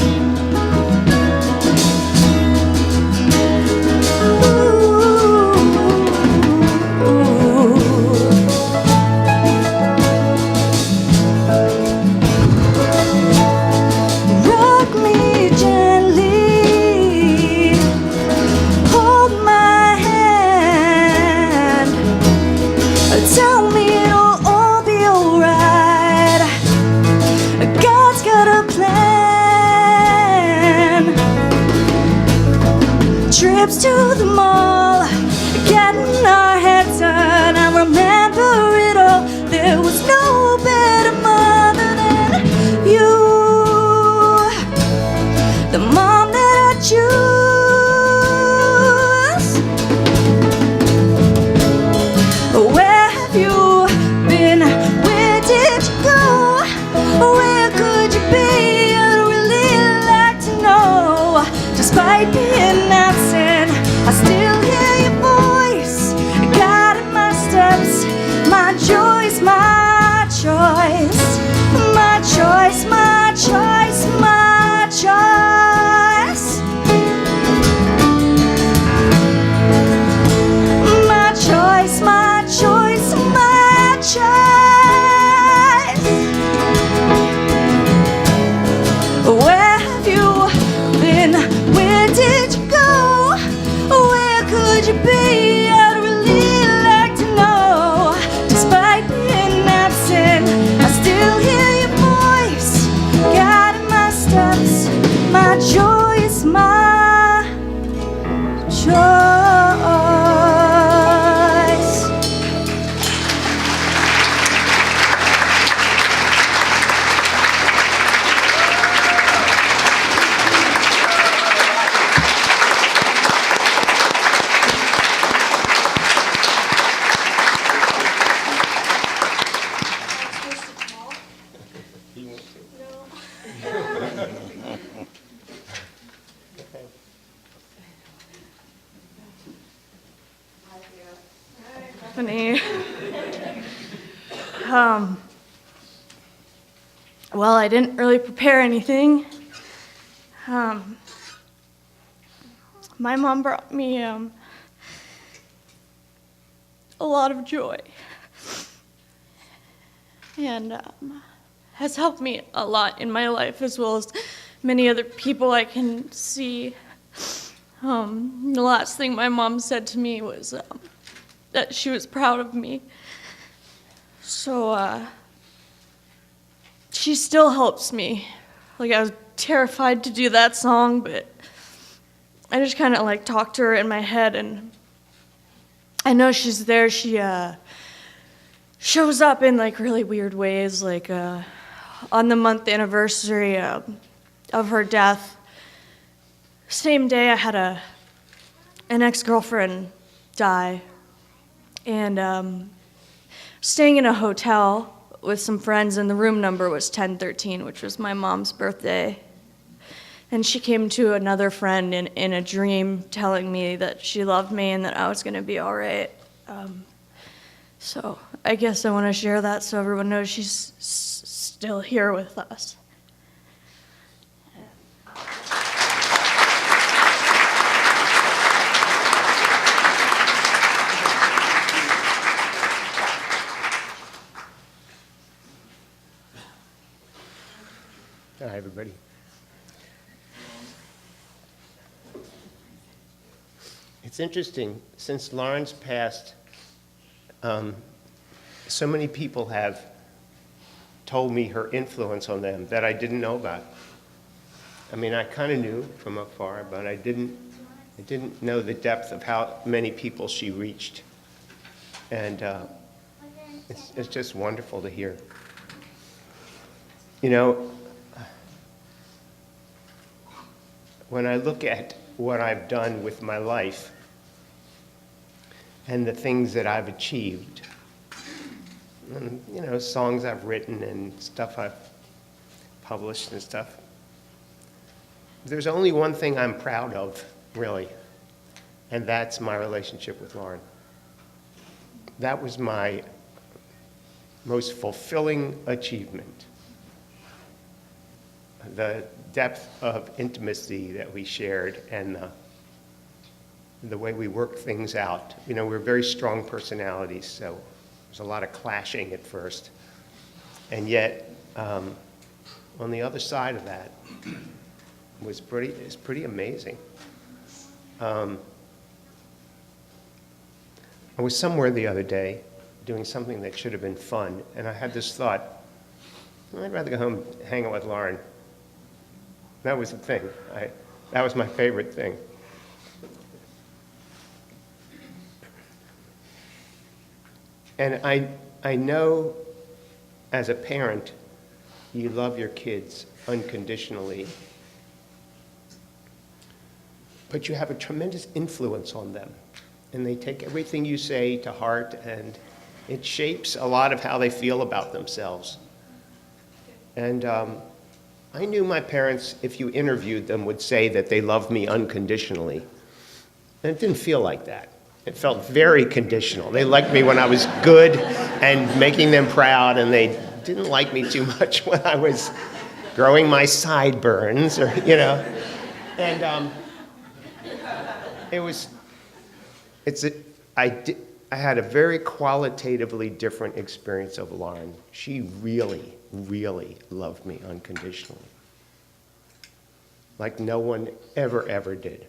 Speaker 14: Trips to the mall, getting our heads turned. I remember it all. There was no better mother than you, the mom that I choose. Where have you been? Where did you go? Where could you be? I'd really like to know. Despite being absent, I still hear your voice guiding my steps. My choice, my choice. My choice, my choice, my choice. My choice, my choice, my choice. Where have you been? Where did you
Speaker 13: Bethany. Well, I didn't really prepare anything. My mom brought me a lot of joy and has helped me a lot in my life, as well as many other people I can see. The last thing my mom said to me was that she was proud of me. So she still helps me. Like, I was terrified to do that song, but I just kind of like talked to her in my head, and I know she's there. She shows up in like really weird ways, like on the month anniversary of her death. Same day I had an ex-girlfriend die, and staying in a hotel with some friends, and the room number was 1013, which was my mom's birthday. And she came to another friend in a dream telling me that she loved me and that I was going to be all right. So I guess I want to share that so everyone knows she's still here with us.
Speaker 1: Hi, everybody. It's interesting, since Lauren's passed, so many people have told me her influence on them that I didn't know about. I mean, I kind of knew from afar, but I didn't know the depth of how many people she reached. And it's just wonderful to hear. You know, when I look at what I've done with my life and the things that I've achieved, and, you know, songs I've written and stuff I've published and stuff, there's only one thing I'm proud of, really, and that's my relationship with Lauren. That was my most fulfilling achievement. The depth of intimacy that we shared and the way we worked things out. You know, we're very strong personalities, so there's a lot of clashing at first. And yet, on the other side of that it's pretty amazing. I was somewhere the other day doing something that should have been fun, and I had this thought, I'd rather go home and hang out with Lauren. That was the thing. That was my favorite thing. And I know as a parent, you love your kids unconditionally, but you have a tremendous influence on them. And they take everything you say to heart, and it shapes a lot of how they feel about themselves. And I knew my parents, if you interviewed them, would say that they loved me unconditionally. And it didn't feel like that. It felt very conditional. They liked me when I was good and making them proud, and they didn't like me too much when I was growing my sideburns, or, you know. And I had a very qualitatively different experience of Lauren. She really, really loved me unconditionally, like no one ever did.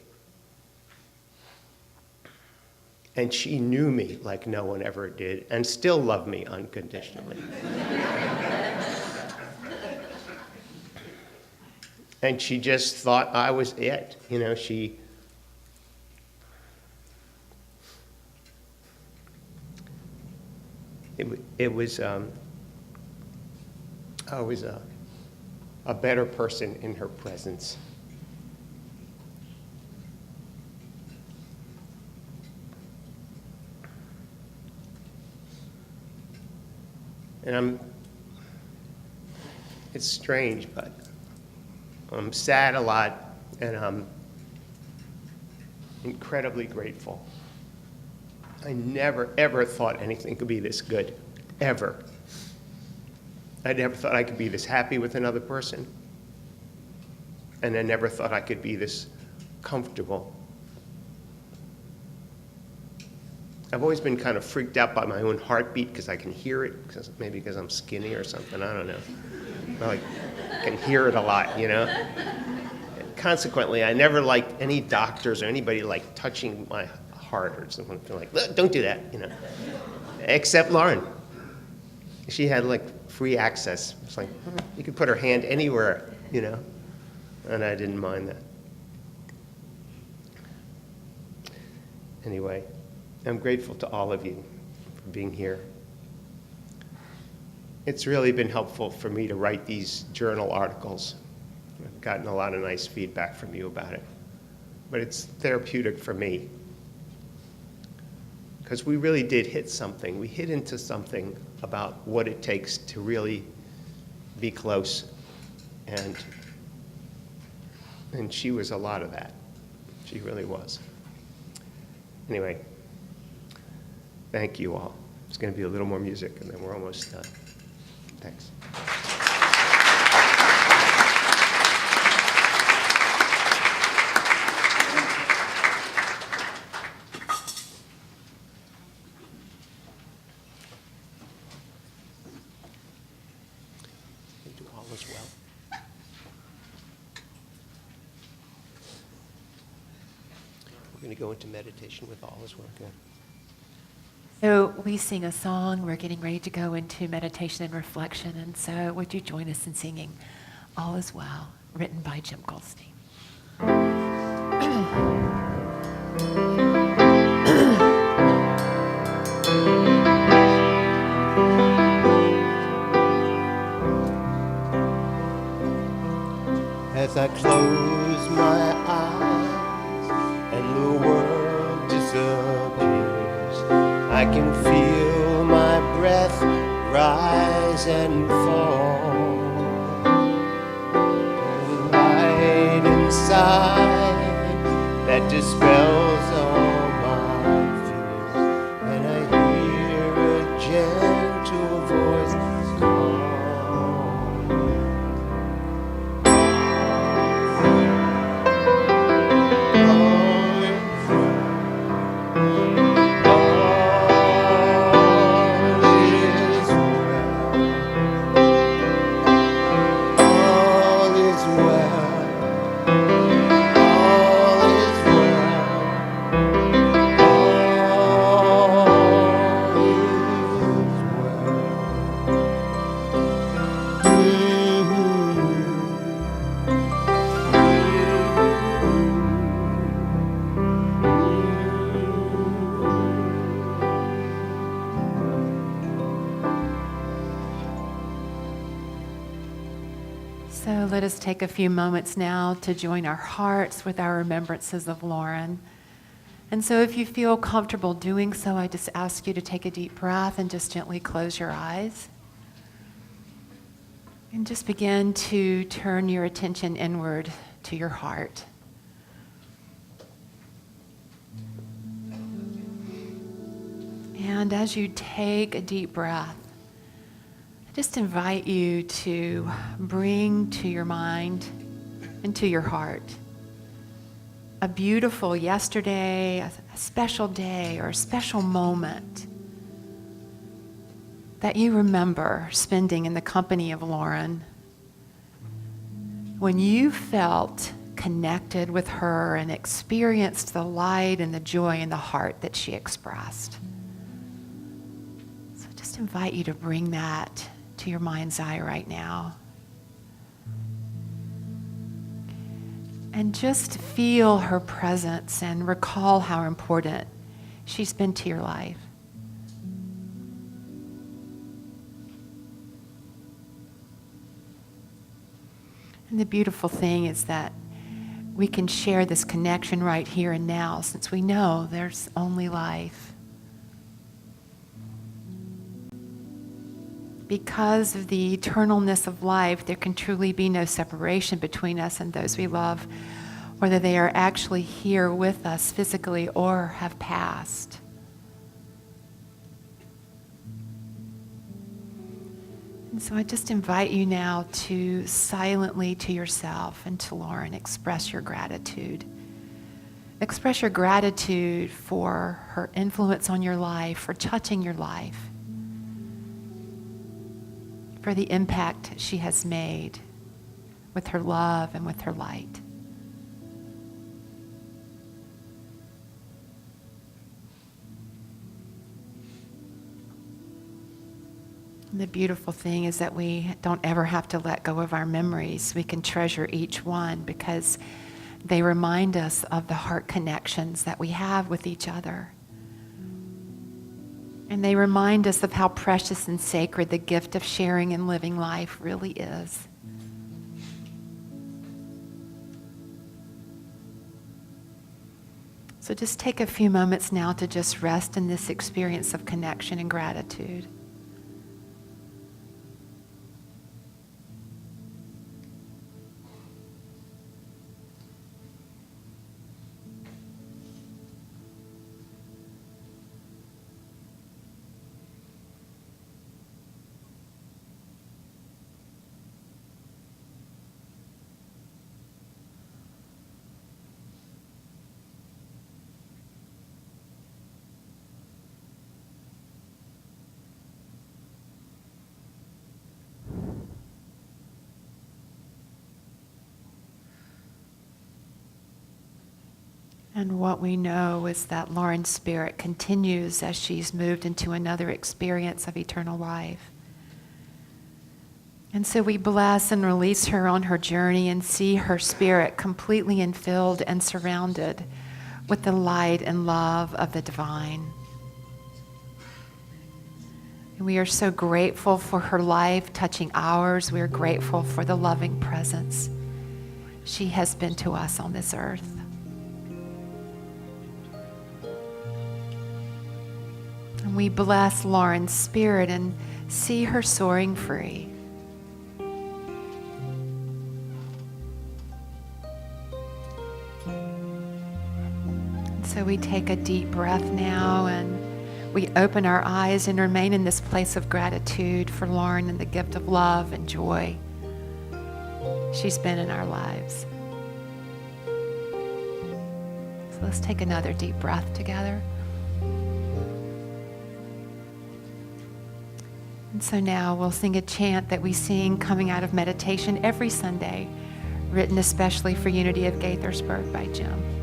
Speaker 1: And she knew me like no one ever did, and still loved me unconditionally. And she just thought I was it. You know, I was a better person in her presence. And it's strange, but I'm sad a lot, and I'm incredibly grateful. I never, ever thought anything could be this good, ever. I never thought I could be this happy with another person. And I never thought I could be this comfortable. I've always been kind of freaked out by my own heartbeat because I can hear it, maybe because I'm skinny or something, I don't know. I can hear it a lot, you know? And consequently, I never liked any doctors or anybody like touching my heart or something, like, don't do that, you know? Except Lauren. She had like free access. It's like, you could put her hand anywhere, you know? And I didn't mind that. Anyway, I'm grateful to all of you for being here. It's really been helpful for me to write these journal articles. I've gotten a lot of nice feedback from you about it. But it's therapeutic for me. Because we really did hit something. We hit into something about what it takes to really be close. And she was a lot of that. She really was. Anyway, thank you all. It's going to be a little more music, and then we're almost done. Thanks. Do all as well. We're going to go into meditation with all as well. Good.
Speaker 2: So we sing a song. We're getting ready to go into meditation and reflection. And so would you join us in singing All Is Well, written by Jim Goldstein.
Speaker 1: As I close my eyes and the world disappears, I can feel my breath rise and fall. There's a light inside that dispels all my fears, and I hear a gentle voice call.
Speaker 2: So let us take a few moments now to join our hearts with our remembrances of Lauren. And so if you feel comfortable doing so, I just ask you to take a deep breath and just gently close your eyes. And just begin to turn your attention inward to your heart. And as you take a deep breath, I just invite you to bring to your mind and to your heart a beautiful yesterday, a special day, or a special moment that you remember spending in the company of Lauren when you felt connected with her and experienced the light and the joy in the heart that she expressed. So just invite you to bring that to your mind's eye right now. And just feel her presence and recall how important she's been to your life. And the beautiful thing is that we can share this connection right here and now, since we know there's only life. Because of the eternalness of life, there can truly be no separation between us and those we love, whether they are actually here with us physically or have passed. And so I just invite you now to silently to yourself and to Lauren express your gratitude. Express your gratitude for her influence on your life, for touching your life, for the impact she has made with her love and with her light. And the beautiful thing is that we don't ever have to let go of our memories. We can treasure each one because they remind us of the heart connections that we have with each other. And they remind us of how precious and sacred the gift of sharing and living life really is. So just take a few moments now to just rest in this experience of connection and gratitude. And what we know is that Lauren's spirit continues as she's moved into another experience of eternal life. And so we bless and release her on her journey and see her spirit completely infilled and surrounded with the light and love of the divine. And we are so grateful for her life touching ours. We are grateful for the loving presence she has been to us on this earth. And we bless Lauren's spirit and see her soaring free. And so we take a deep breath now and we open our eyes and remain in this place of gratitude for Lauren and the gift of love and joy she's been in our lives. So let's take another deep breath together. And so now we'll sing a chant that we sing coming out of meditation every Sunday, written especially for Unity of Gaithersburg by Jim.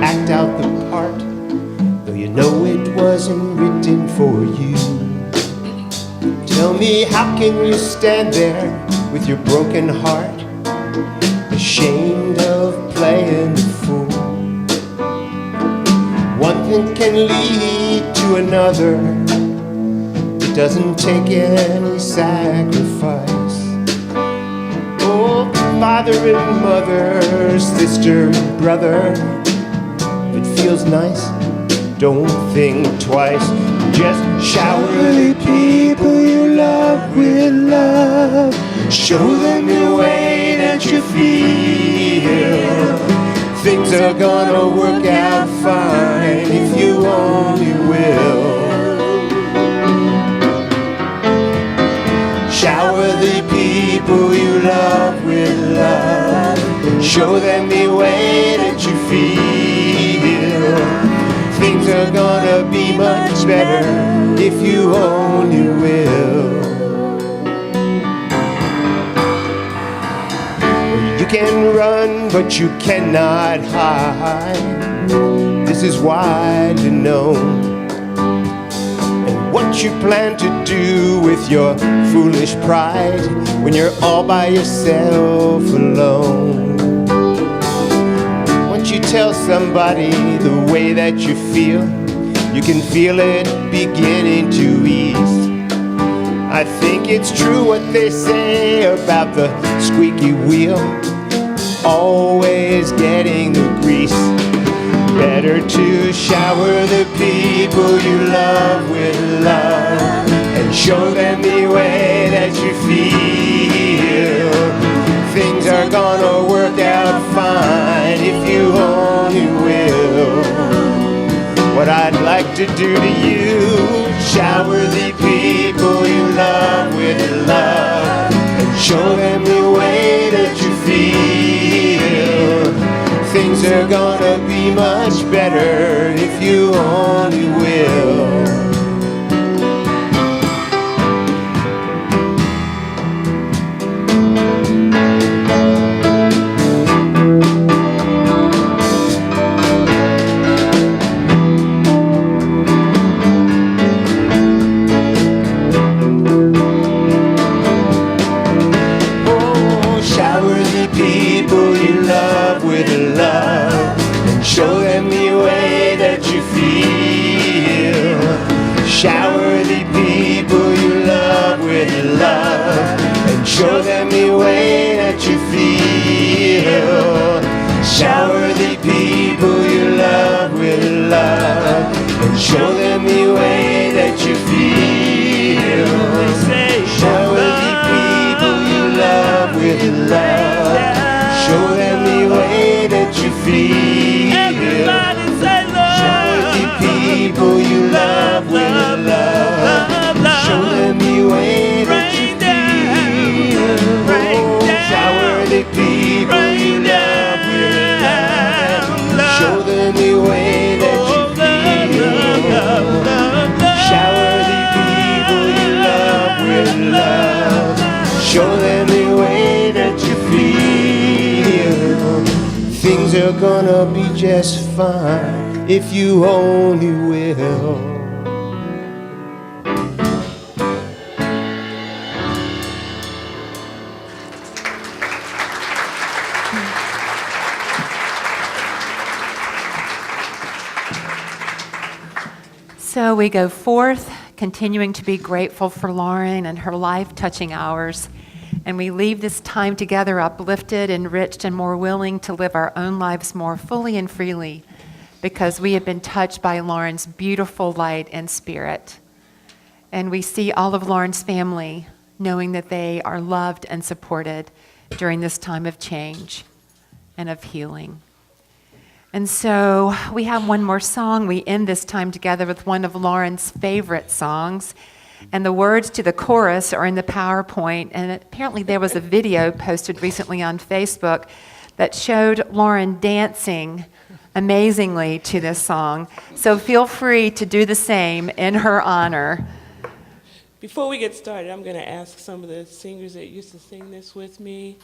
Speaker 1: Act out the part, though you know it wasn't written for you. Tell me, how can you stand there with your broken heart, ashamed of playing the fool? One thing can lead to another. It doesn't take any sacrifice. Oh, father and mother, sister and brother, if it feels nice, don't think twice. Just shower the people you love with love. Show them the way that you feel. Things are gonna work out fine if you only will. Shower the people you love with love. Show them the way that you feel. Things are gonna be much better if you only will. You can run, but you cannot hide. This is widely known. And what you plan to do with your foolish pride when you're all by yourself alone. Once you tell somebody the way that you feel, you can feel it beginning to ease. I think it's true what they say about the squeaky wheel, always getting the grease. Better to shower the people you love with love and show them the way that you feel. Things are gonna work out fine if you only will. What I'd like to do to you, shower the people you love with love and show them the way that you feel. Things are gonna be much better if you only will. Show them the way that you feel. Shower the people you love with love and show them the way that you feel. Shower the people you love with love and show them the way that you feel. Shower the people you love with love. Show them the way that you feel. People you love with love. Show them the way that you feel. Oh, shower the people you love with love. Show them the way that you feel. Shower the people you love with love. Show them the way that you feel. Things are gonna be just fine if you only will.
Speaker 2: So we go forth, continuing to be grateful for Lauren and her life touching ours. And we leave this time together uplifted, enriched, and more willing to live our own lives more fully and freely, because we have been touched by Lauren's beautiful light and spirit. And we see all of Lauren's family knowing that they are loved and supported during this time of change and of healing. And so we have one more song. We end this time together with one of Lauren's favorite songs. And the words to the chorus are in the PowerPoint. And apparently there was a video posted recently on Facebook that showed Lauren dancing amazingly to this song. So feel free to do the same in her honor.
Speaker 12: Before we get started, I'm going to ask some of the singers that used to sing this with me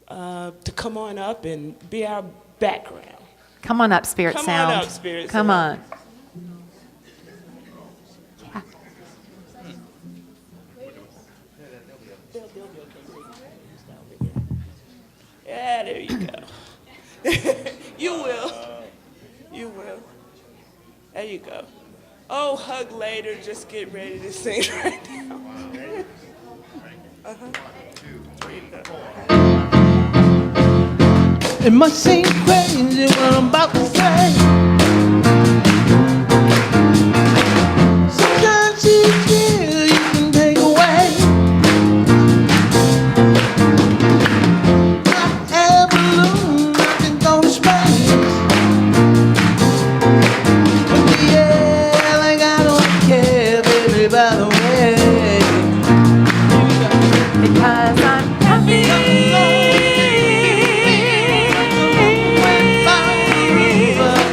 Speaker 12: to come on up and be our background.
Speaker 2: Come on up, Spirit
Speaker 12: Come
Speaker 2: Sound.
Speaker 12: on up, Spirit
Speaker 2: Come
Speaker 12: Sound.
Speaker 2: on.
Speaker 12: Yeah, there you go. You will. You will. There you go. Oh, hug later, just get ready to sing right now.
Speaker 15: It must seem crazy what I'm about to say. Sometimes you feel you can take away. Hot air balloon, nothing gonna space. But yeah, like I don't care, baby, by the way.
Speaker 2: Because I'm happy.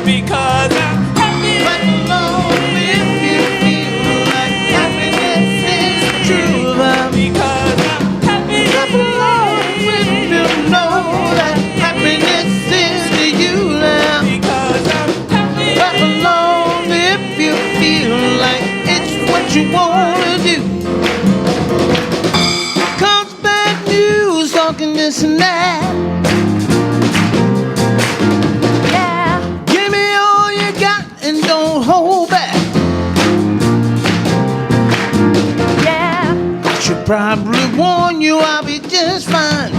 Speaker 12: Because I'm happy.
Speaker 15: Clap along if you feel like happiness is the truth.
Speaker 12: Because I'm happy.
Speaker 15: Clap along if you know that happiness is to you now.
Speaker 12: Because I'm happy.
Speaker 15: Clap along if you feel like it's what you wanna do. Comes bad news talking this and that. Give me all you got and don't hold back. I should probably warn you I'll be just fine.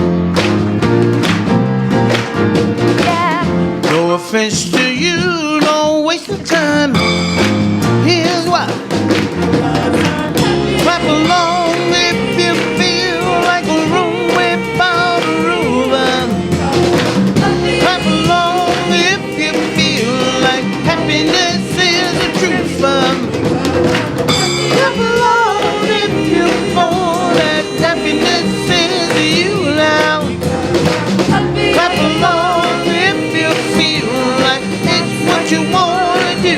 Speaker 15: No offense to you, don't waste your time. Here's why. Clap along if you feel like a room without a roof. Clap along if you feel like happiness is the truth. Clap along if you know that happiness is you now. Clap along if you feel like it's what you wanna do.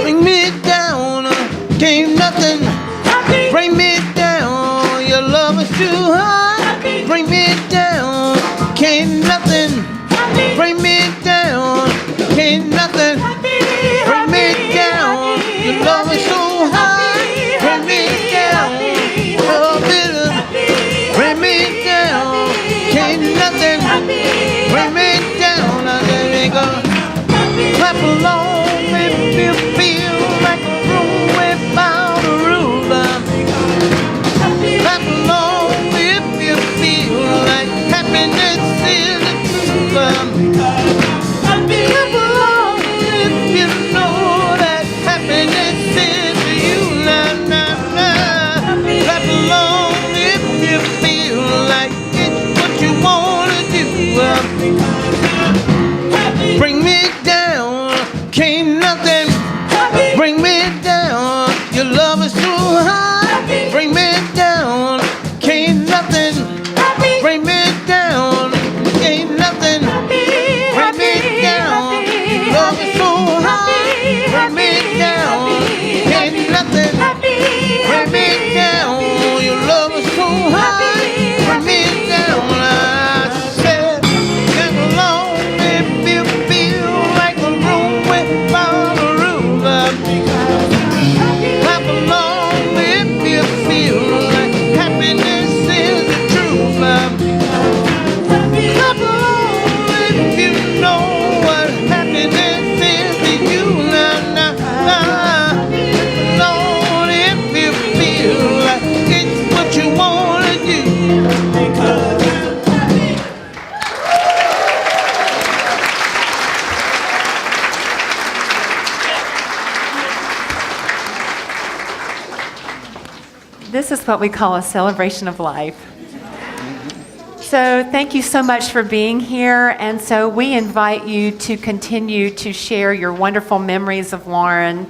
Speaker 15: Bring me down, can't nothing bring me down. Your love is too high. Bring me down, can't nothing bring me down. Can't nothing bring me down. Your love is so high. Bring me down, oh bitter. Bring me down, can't nothing bring me down. Now there we go. Clap along if you feel like a room without a roof. Clap along if you feel like happiness is the truth. Clap along if you know that happiness is you. Nah, nah, nah. Clap along if you feel like it's what you wanna do. Bring me down, can't nothing bring me down. Your love is too high. Bring me down, can't nothing bring me down. Ain't nothing bring me down. Your love is so high. Bring me down, ain't nothing bring me down. Your love is so high. Bring me down. I said, get along if you feel like a room without a roof. Clap along if you feel like happiness is the truth. Clap along if you know what happiness is to you. Nah, nah, nah. Clap along if you feel like it's what you wanna do. Because
Speaker 2: This is what we call a celebration of life. So thank you so much for being here. And so we invite you to continue to share your wonderful memories of Lauren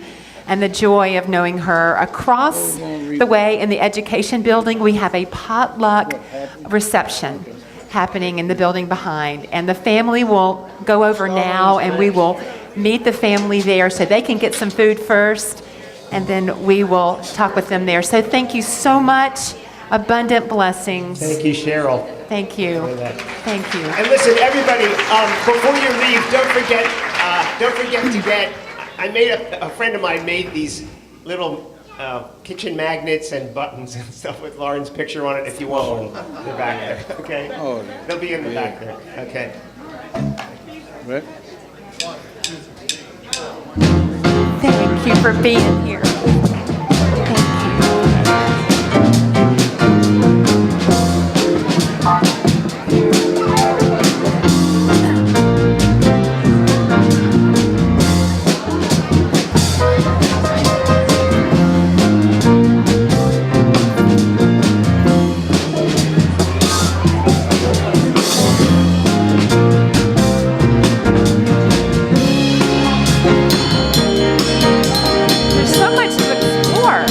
Speaker 2: and the joy of knowing her. Across the way in the education building, we have a potluck reception happening in the building behind. And the family will go over now and we will meet the family there so they can get some food first. And then we will talk with them there. So thank you so much. Abundant blessings.
Speaker 1: Thank you, Cheryl.
Speaker 2: Thank you. Thank you.
Speaker 1: And listen, everybody, before you leave, don't forget to get. I made a friend of mine made these little kitchen magnets and buttons and stuff with Lauren's picture on it. If you want one, they're back there. Okay. Oh. They'll be in the back there. Okay.
Speaker 15: Right.
Speaker 2: you for being here. There's so much to explore.